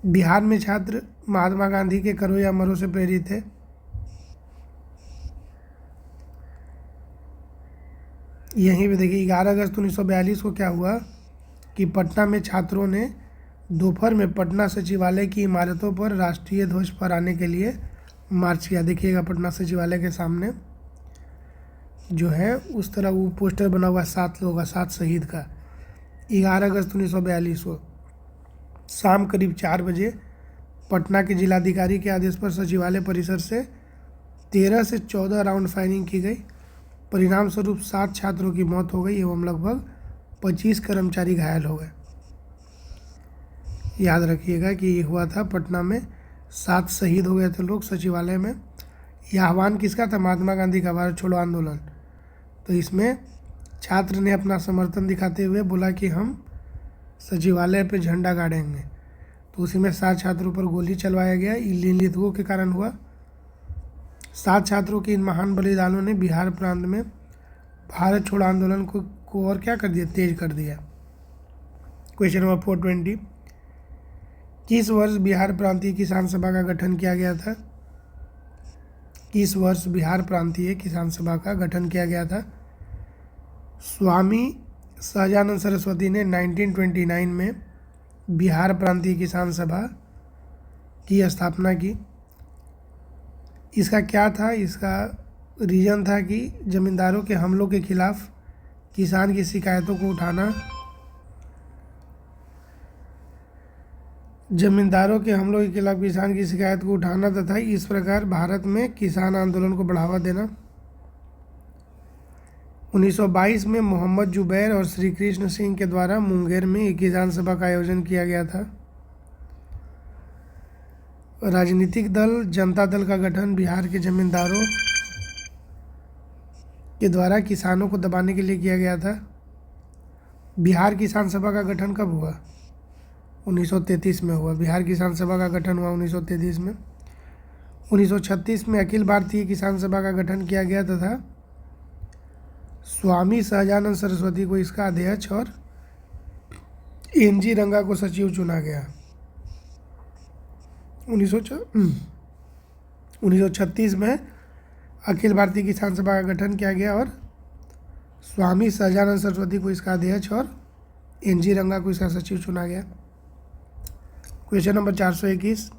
बिहार में छात्र महात्मा गांधी के करो या मरो से प्रेरित थे। यहीं पे देखिए 11 अगस्त 1942 को क्या हुआ कि पटना में छात्रों ने दोपहर में पटना सचिवालय की इमारतों पर राष्ट्रीय ध्वज फहराने के लिए मार्च किया। देखिएगा पटना सचिवालय के सामने जो है उस तरह वो पोस्टर बना हुआ 7 लोगों का, 7 शहीद का। 11 अगस्त 1942 को शाम करीब 4 बजे पटना के जिलाधिकारी के आदेश पर सचिवालय परिसर से 13 से 14 राउंड फायरिंग की गई। परिणाम स्वरूप 7 छात्रों की मौत हो गई एवं लगभग 25 कर्मचारी घायल हो गए। याद रखिएगा कि ये हुआ था पटना में, 7 शहीद हो गए थे लोग सचिवालय में। यह आह्वान किसका था? महात्मा गांधी का, भारत छोड़ो आंदोलन। तो इसमें छात्र ने अपना समर्थन दिखाते हुए बोला कि हम सचिवालय पे झंडा गाड़ेंगे। तो उसी में 7 छात्रों पर गोली चलवाया गया। लिन लिथगो के कारण हुआ। 7 छात्रों के इन महान बलिदानों ने बिहार प्रांत में भारत छोड़ो आंदोलन को और क्या कर दिया? तेज कर दिया। क्वेश्चन नंबर 420, किस वर्ष बिहार प्रांतीय किसान सभा का गठन किया गया था? किस वर्ष बिहार प्रांतीय किसान सभा का गठन किया गया था? स्वामी सहजानंद सरस्वती ने 1929 में बिहार प्रांतीय किसान सभा की स्थापना की। इसका क्या था? इसका रीज़न था कि जमींदारों के हमलों के खिलाफ किसान की शिकायतों को उठाना, किसान की शिकायत को उठाना तथा इस प्रकार भारत में किसान आंदोलन को बढ़ावा देना। 1922 में मोहम्मद जुबैर और श्री कृष्ण सिंह के द्वारा मुंगेर में एक किसान सभा का आयोजन किया गया था। राजनीतिक दल जनता दल का गठन बिहार के जमींदारों के द्वारा किसानों को दबाने के लिए किया गया था। बिहार किसान सभा का गठन कब हुआ? 1933 में हुआ। बिहार किसान सभा का गठन हुआ 1933 में। 1936 में अखिल भारतीय किसान सभा का गठन किया गया तथा स्वामी सहजानंद सरस्वती को इसका अध्यक्ष और एन.जी. रंगा को सचिव चुना गया। 1936 में अखिल भारतीय किसान सभा का गठन किया गया और स्वामी सहजानंद सरस्वती को इसका अध्यक्ष और एन.जी. रंगा को इसका सचिव चुना गया। क्वेश्चन नंबर 421,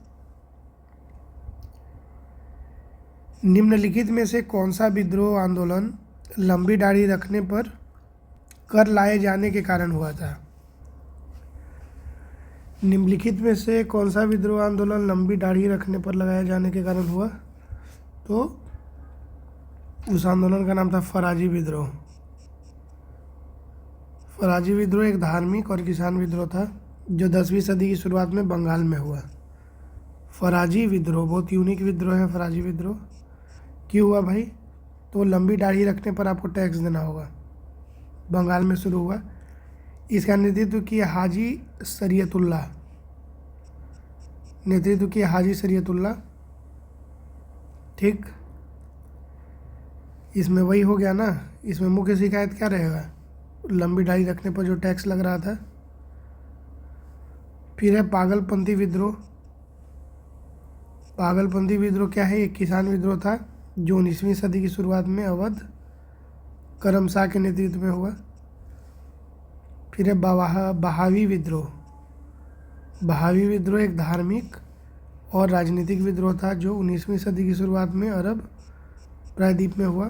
निम्नलिखित में से कौन सा विद्रोह आंदोलन लंबी दाढ़ी रखने पर कर लाए जाने के कारण हुआ था? निम्नलिखित में से कौन सा विद्रोह आंदोलन लंबी दाढ़ी रखने पर लगाए जाने के कारण हुआ? तो उस आंदोलन का नाम था फराजी विद्रोह। फराजी विद्रोह एक धार्मिक और किसान विद्रोह था जो 10वीं सदी की शुरुआत में बंगाल में हुआ। फराजी विद्रोह, बहुत यूनिक विद्रोह है फराजी विद्रोह। क्यों हुआ भाई? तो लंबी दाढ़ी रखने पर आपको टैक्स देना होगा। बंगाल में शुरू हुआ। इसका नेतृत्व किया हाजी शरीयतुल्लाह, नेतृत्व किया हाजी शरीयतुल्लाह। ठीक, इसमें वही हो गया ना, इसमें मुख्य शिकायत क्या रहेगा? लंबी दाढ़ी रखने पर जो टैक्स लग रहा था। फिर है पागलपंथी विद्रोह। पागलपंथी विद्रोह क्या है? एक किसान विद्रोह था जो 19वीं सदी की शुरुआत में अवध करम शाह के नेतृत्व में हुआ। फिर है बहावी विद्रोह। बहावी विद्रोह एक धार्मिक और राजनीतिक विद्रोह था जो 19वीं सदी की शुरुआत में अरब प्रायद्वीप में हुआ।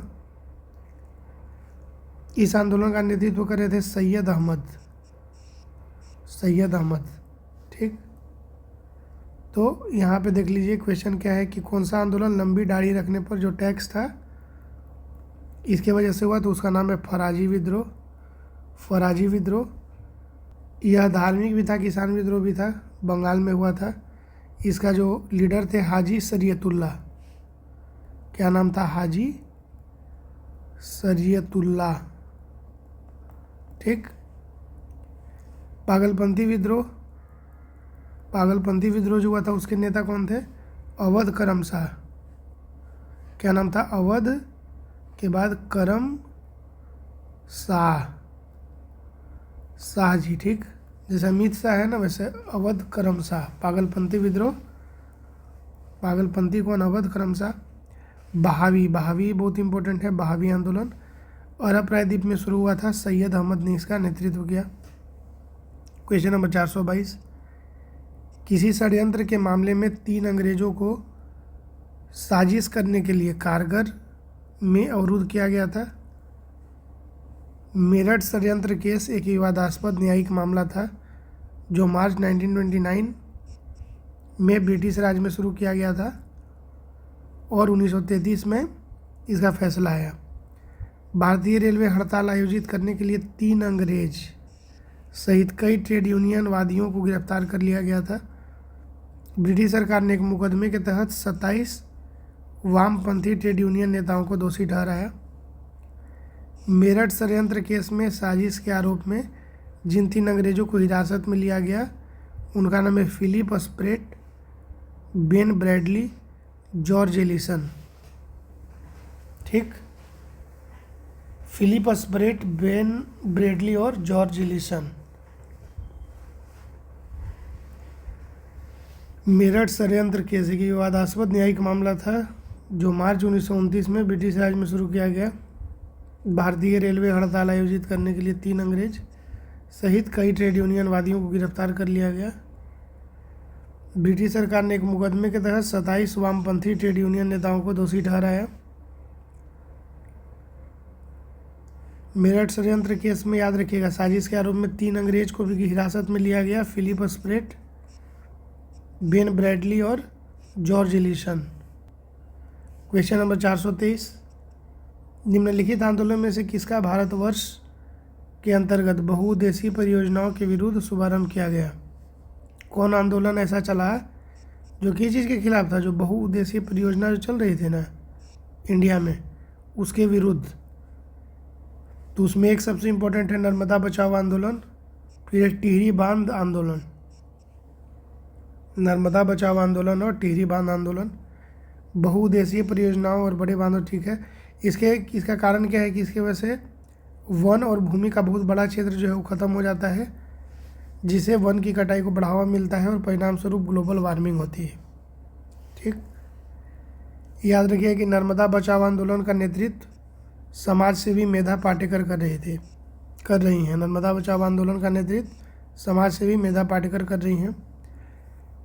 इस आंदोलन का नेतृत्व कर रहे थे सैयद अहमद। ठीक, तो यहाँ पे देख लीजिए क्वेश्चन क्या है कि कौन सा आंदोलन लंबी दाढ़ी रखने पर जो टैक्स था इसके वजह से हुआ, तो उसका नाम है फराजी विद्रोह। फराजी विद्रोह यह धार्मिक भी था, किसान विद्रोह भी था, बंगाल में हुआ था। इसका जो लीडर थे हाजी शरीयतुल्लाह। क्या नाम था? हाजी शरीयतुल्लाह। ठीक, पागलपंथी विद्रोह। पागलपंथी विद्रोह जो हुआ था उसके नेता कौन थे? अवध करम शाह। क्या नाम था? अवध के बाद करम शाह, शाह जी। ठीक, जैसे अमित शाह है ना वैसे अवध करम शाह। पागलपंथी विद्रोह, पागलपंथी कौन? अवध करम शाह। बहावी, बहावी बहुत इंपॉर्टेंट है। बहावी आंदोलन अरब प्रायद्वीप में शुरू हुआ था, सैयद अहमद ने इसका नेतृत्व किया। क्वेश्चन नंबर 422, किसी षड्यंत्र के मामले में 3 अंग्रेजों को साजिश करने के लिए कारगर में अवरुद्ध किया गया था। मेरठ षड्यंत्र केस एक विवादास्पद न्यायिक मामला था जो मार्च 1929 में ब्रिटिश राज में शुरू किया गया था और 1933 में इसका फैसला आया। भारतीय रेलवे हड़ताल आयोजित करने के लिए 3 अंग्रेज सहित कई ट्रेड यूनियन वादियों को गिरफ्तार कर लिया गया था। ब्रिटिश सरकार ने एक मुकदमे के तहत 27 वामपंथी ट्रेड यूनियन नेताओं को दोषी ठहराया। मेरठ षड्यंत्र केस में साजिश के आरोप में जिन 3 अंग्रेजों को हिरासत में लिया गया उनका नाम है Philip Spratt, Ben Bradley, George Allison. ठीक, फिलिप स्प्रेट, बेन ब्रैडली और जॉर्ज एलिसन। मेरठ षड्यंत्र केस एक विवादास्पद न्यायिक मामला था जो मार्च 1929 में ब्रिटिश राज में शुरू किया गया। भारतीय रेलवे हड़ताल आयोजित करने के लिए 3 अंग्रेज सहित कई ट्रेड यूनियन वादियों को गिरफ्तार कर लिया गया। ब्रिटिश सरकार ने एक मुकदमे के तहत 27 वामपंथी ट्रेड यूनियन नेताओं को दोषी ठहराया। मेरठ षड्यंत्र केस में याद रखिएगा साजिश के आरोप में 3 अंग्रेज को भी हिरासत में लिया गया, फिलिप स्प्रेट, बेन ब्रैडली और जॉर्ज एलिसन। क्वेश्चन नंबर 423, निम्नलिखित आंदोलन में से किसका भारतवर्ष के अंतर्गत बहुउद्देशीय परियोजनाओं के विरुद्ध शुभारंभ किया गया? कौन आंदोलन ऐसा चला जो किस चीज़ के खिलाफ था? जो बहुउद्देशीय परियोजना जो चल रही थी ना इंडिया में उसके विरुद्ध। तो उसमें एक सबसे इम्पोर्टेंट है नर्मदा बचाओ आंदोलन, फिर एक टिहरी बांध आंदोलन। नर्मदा बचाओ आंदोलन और टिहरी बांध आंदोलन, बहुउद्देशीय परियोजनाओं और बड़े बांधों। ठीक है, इसका कारण क्या है कि इसकी वजह से वन और भूमि का बहुत बड़ा क्षेत्र जो है वो ख़त्म हो जाता है, जिससे वन की कटाई को बढ़ावा मिलता है और परिणाम स्वरूप ग्लोबल वार्मिंग होती है। ठीक, याद रखिए कि नर्मदा बचाओ आंदोलन का नेतृत्व समाज सेवी मेधा पाटेकर कर रही हैं। नर्मदा बचाओ आंदोलन का नेतृत्व समाज सेवी मेधा पाटेकर कर रही हैं।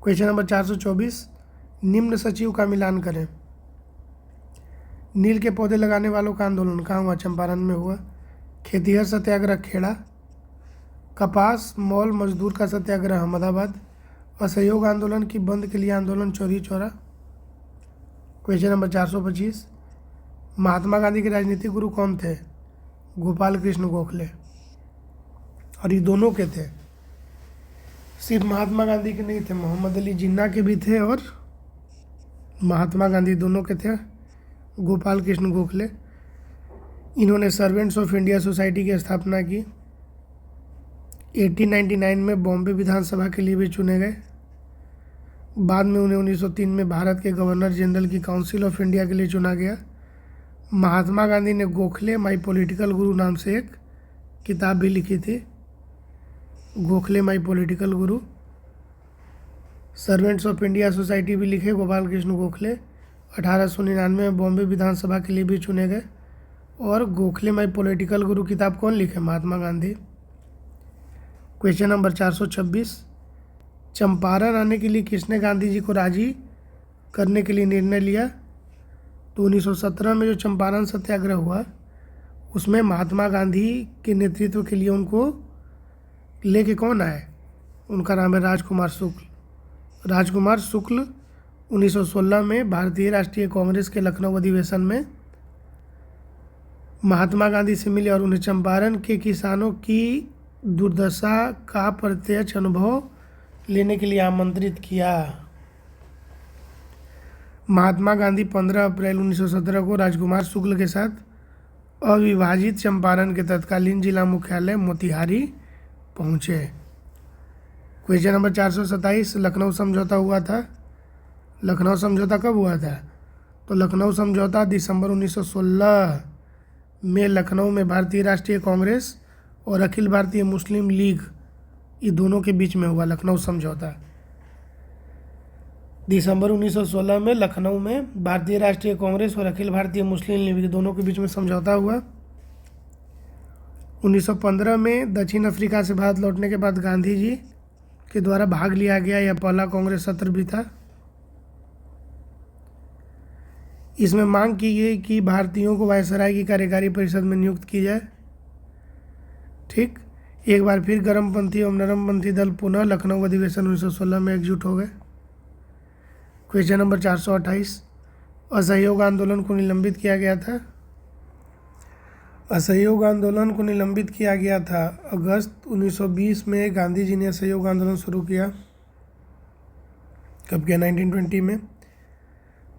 क्वेश्चन नंबर 424, निम्न सचिव का मिलान करें। नील के पौधे लगाने वालों का आंदोलन कहाँ हुआ? चंपारण में हुआ। खेतिहर सत्याग्रह खेड़ा। कपास मॉल मजदूर का सत्याग्रह अहमदाबाद। असहयोग आंदोलन की बंद के लिए आंदोलन चौरी चौरा। क्वेश्चन नंबर 425, महात्मा गांधी के राजनीतिक गुरु कौन थे? गोपाल कृष्ण गोखले। और ये दोनों के थे, सिर्फ महात्मा गांधी के नहीं थे, मोहम्मद अली जिन्ना के भी थे और महात्मा गांधी दोनों के थे, गोपाल कृष्ण गोखले। इन्होंने सर्वेंट्स ऑफ इंडिया सोसाइटी की स्थापना की। 1899 में बॉम्बे विधानसभा के लिए भी चुने गए। बाद में उन्हें 1903 में भारत के गवर्नर जनरल की काउंसिल ऑफ इंडिया के लिए चुना गया। महात्मा गांधी ने गोखले माई पॉलिटिकल गुरु नाम से एक किताब भी लिखी थी, Gokhale my political Guru. Servants of India society भी लिखे गोपाल कृष्ण गोखले। 1899 में बॉम्बे विधानसभा के लिए भी चुने गए। और गोखले माई पॉलिटिकल गुरु किताब कौन लिखे? महात्मा गांधी। क्वेश्चन नंबर 426, चंपारण आने के लिए किसने गांधी जी को राजी करने के लिए निर्णय लिया? तो 1917 में जो चंपारण सत्याग्रह हुआ उसमें महात्मा गांधी के नेतृत्व के लिए उनको लेके कौन आए? उनका नाम है राजकुमार शुक्ल। राजकुमार शुक्ल 1916 में भारतीय राष्ट्रीय कांग्रेस के लखनऊ अधिवेशन में महात्मा गांधी से मिले और उन्हें चंपारण के किसानों की दुर्दशा का प्रत्यक्ष अनुभव लेने के लिए आमंत्रित किया। महात्मा गांधी 15 अप्रैल 1917 को राजकुमार शुक्ल के साथ अविभाजित चंपारण के तत्कालीन जिला मुख्यालय मोतिहारी पहुँचे। क्वेश्चन नंबर 427, लखनऊ समझौता हुआ था। लखनऊ समझौता कब हुआ था? तो लखनऊ समझौता दिसंबर 1916 में लखनऊ में भारतीय राष्ट्रीय कांग्रेस और अखिल भारतीय मुस्लिम लीग ये दोनों के बीच में हुआ लखनऊ समझौता। दिसंबर 1916 में लखनऊ में भारतीय राष्ट्रीय कांग्रेस और अखिल भारतीय मुस्लिम लीग दोनों के बीच में समझौता हुआ। 1915 में दक्षिण अफ्रीका से भारत लौटने के बाद गांधी जी के द्वारा भाग लिया गया यह पहला कांग्रेस सत्र भी था। इसमें मांग की गई कि भारतीयों को वायसराय की कार्यकारी परिषद में नियुक्त की जाए। ठीक, एक बार फिर गर्मपंथी एवं नरमपंथी दल पुनः लखनऊ अधिवेशन 1916 में एकजुट हो गए। क्वेश्चन नंबर 428, असहयोग आंदोलन को निलंबित किया गया था। असहयोग आंदोलन को निलंबित किया गया था। अगस्त 1920 में गांधी जी ने असहयोग आंदोलन शुरू किया। कब किया? 1920 में।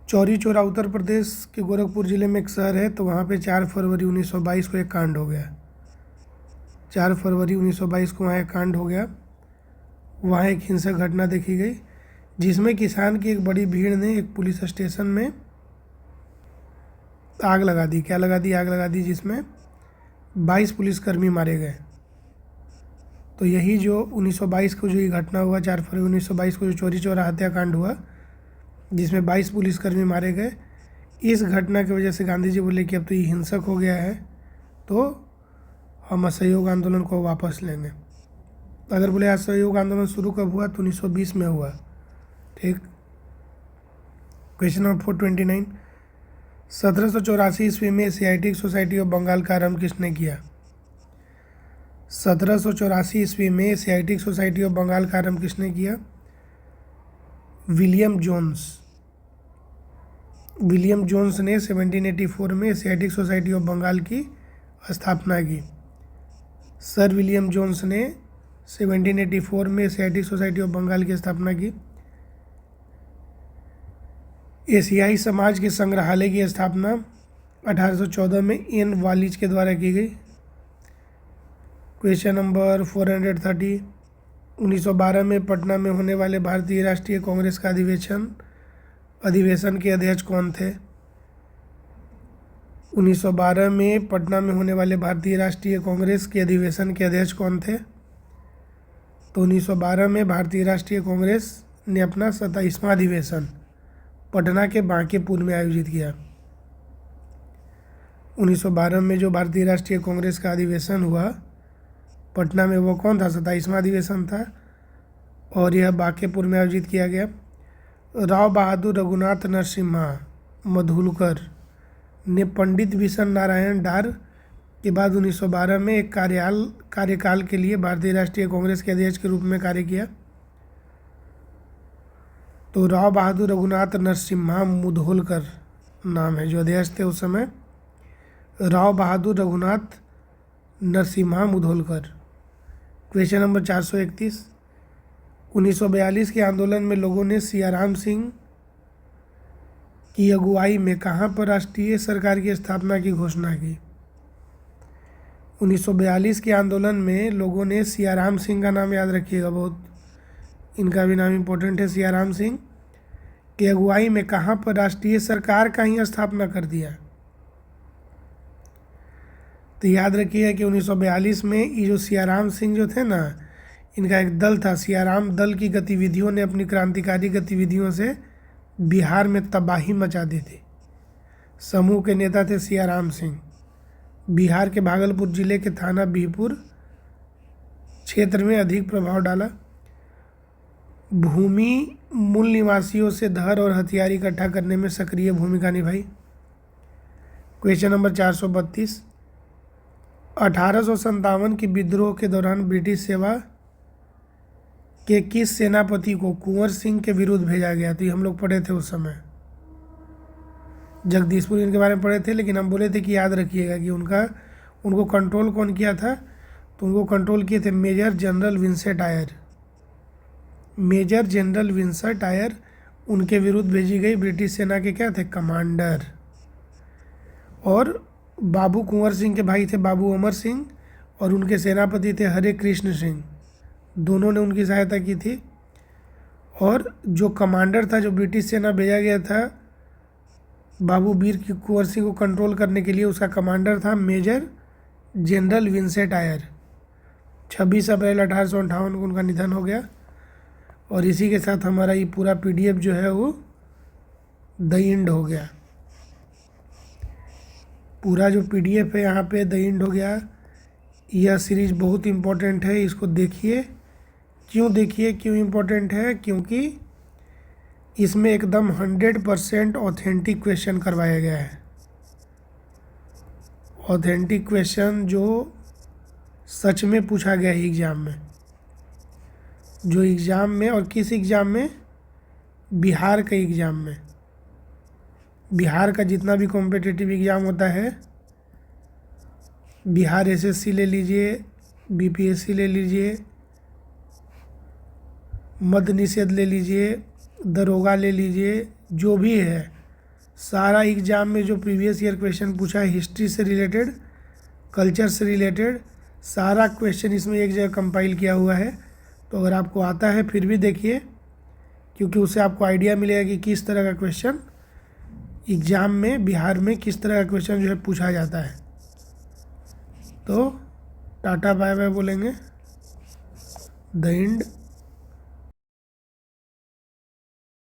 चौरी चौरा उत्तर प्रदेश के गोरखपुर ज़िले में एक शहर है, तो वहाँ पे 4 फरवरी 1922 को एक कांड हो गया। 4 फरवरी 1922 को वहाँ एक कांड हो गया। वहाँ एक हिंसक घटना देखी गई जिसमें किसान की एक बड़ी भीड़ ने एक पुलिस स्टेशन में आग लगा दी। क्या लगा दी? आग लगा दी, जिसमें 22 पुलिसकर्मी मारे गए। तो यही जो 1922 को जो ये घटना हुआ, 4 फरवरी 1922 को जो चौरी चौरा हत्याकांड हुआ जिसमें 22 पुलिसकर्मी मारे गए, इस घटना की वजह से गांधी जी बोले कि अब तो ये हिंसक हो गया है, तो हम असहयोग आंदोलन को वापस लेंगे। तो अगर बोले असहयोग आंदोलन शुरू कब हुआ, तो 1920 में हुआ। ठीक। क्वेश्चन नंबर 429, 1784 ईस्वी में एशियाटिक सोसाइटी ऑफ बंगाल का आरंभ किसने किया? 1784 ईस्वी में एशियाटिक सोसाइटी ऑफ बंगाल का आरंभ किसने किया? William Jones. विलियम जोन्स ने 1784 में एशियाटिक सोसाइटी ऑफ बंगाल की स्थापना की। सर विलियम जोन्स ने 1784 में एशियाटिक सोसाइटी ऑफ बंगाल की स्थापना की। एशियाई समाज के संग्रहालय की स्थापना 1814 में एन वालिज के द्वारा की गई। क्वेश्चन नंबर 430, 1912 में पटना में होने वाले भारतीय राष्ट्रीय कांग्रेस का अधिवेशन के अध्यक्ष कौन थे? 1912 में पटना में होने वाले भारतीय राष्ट्रीय कांग्रेस के अधिवेशन के अध्यक्ष कौन थे? तो 1912 में भारतीय राष्ट्रीय कांग्रेस ने अपना 27वां अधिवेशन पटना के बांकेपुर में आयोजित किया। 1912 में जो भारतीय राष्ट्रीय कांग्रेस का अधिवेशन हुआ पटना में, वो कौन था? 27वां अधिवेशन था और यह बांकेपुर में आयोजित किया गया। राव बहादुर रघुनाथ नरसिम्हा मधुलकर ने पंडित विशन नारायण डार के बाद 1912 में एक कार्यकाल के लिए भारतीय राष्ट्रीय कांग्रेस के अध्यक्ष के रूप में कार्य किया। तो राव बहादुर रघुनाथ नरसिम्हा मुधोलकर नाम है जो अध्यक्ष थे उस समय, राव बहादुर रघुनाथ नरसिम्हा मुधोलकर। क्वेश्चन नंबर 431, 1942 के आंदोलन में लोगों ने सियाराम सिंह की अगुवाई में कहाँ पर राष्ट्रीय सरकार की स्थापना की घोषणा की? 1942 के आंदोलन में लोगों ने सियाराम सिंह का नाम याद रखिएगा, बहुत इनका भी नाम इम्पोर्टेंट है। सियाराम सिंह की अगुवाई में कहाँ पर राष्ट्रीय सरकार का ही स्थापना कर दिया? तो याद रखिए कि 1942 में ये जो सियाराम सिंह जो थे ना, इनका एक दल था, सियाराम दल की गतिविधियों ने, अपनी क्रांतिकारी गतिविधियों से बिहार में तबाही मचा दी थी। समूह के नेता थे सियाराम सिंह। बिहार के भागलपुर जिले के थाना बिहपुर क्षेत्र में अधिक प्रभाव डाला। भूमि मूल निवासियों से धर और हथियार इकट्ठा करने में सक्रिय भूमिका निभाई। क्वेश्चन नंबर 432, 1857 के विद्रोह के दौरान ब्रिटिश सेवा के किस सेनापति को कुंवर सिंह के विरुद्ध भेजा गया? तो ये हम लोग पढ़े थे उस समय, जगदीशपुर इनके बारे में पढ़े थे, लेकिन हम बोले थे कि याद रखिएगा कि उनको कंट्रोल कौन किया था? तो उनको कंट्रोल किए थे Major General Vincent Eyre. Major General Vincent Eyre उनके विरुद्ध भेजी गई ब्रिटिश सेना के क्या थे? कमांडर। और बाबू कुंवर सिंह के भाई थे बाबू अमर सिंह, और उनके सेनापति थे हरे कृष्ण सिंह। दोनों ने उनकी सहायता की थी। और जो कमांडर था, जो ब्रिटिश सेना भेजा गया था बाबू वीर कुंवर सिंह को कंट्रोल करने के लिए, उसका कमांडर था मेजर जनरल विंसेंट आयर। 26 अप्रैल 1858 को उनका निधन हो गया। और इसी के साथ हमारा ये पूरा PDF जो है वो द एंड हो गया। पूरा जो PDF है यहाँ पे द एंड हो गया। यह सीरीज बहुत इम्पोर्टेंट है, इसको देखिए। क्यों देखिए, क्यों इम्पोर्टेंट है? क्योंकि इसमें एकदम 100% ऑथेंटिक क्वेश्चन करवाया गया है। ऑथेंटिक क्वेश्चन जो सच में पूछा गया है एग्ज़ाम में, जो एग्ज़ाम में, और किस एग्ज़ाम में? बिहार के एग्ज़ाम में। बिहार का जितना भी कॉम्पिटिटिव एग्ज़ाम होता है, बिहार SSC ले लीजिए, BPSC ले लीजिए, मद्य निषेध ले लीजिए, दरोगा ले लीजिए, जो भी है सारा एग्ज़ाम में जो प्रीवियस ईयर क्वेश्चन पूछा है, हिस्ट्री से रिलेटेड, कल्चर से रिलेटेड, सारा क्वेश्चन इसमें एक जगह कंपाइल किया हुआ है। तो अगर आपको आता है फिर भी देखिए, क्योंकि उससे आपको आइडिया मिलेगा कि किस तरह का क्वेश्चन एग्ज़ाम में बिहार में किस तरह का क्वेश्चन जो है पूछा जाता है। तो टाटा बाय बाय बोलेंगे, द एंड।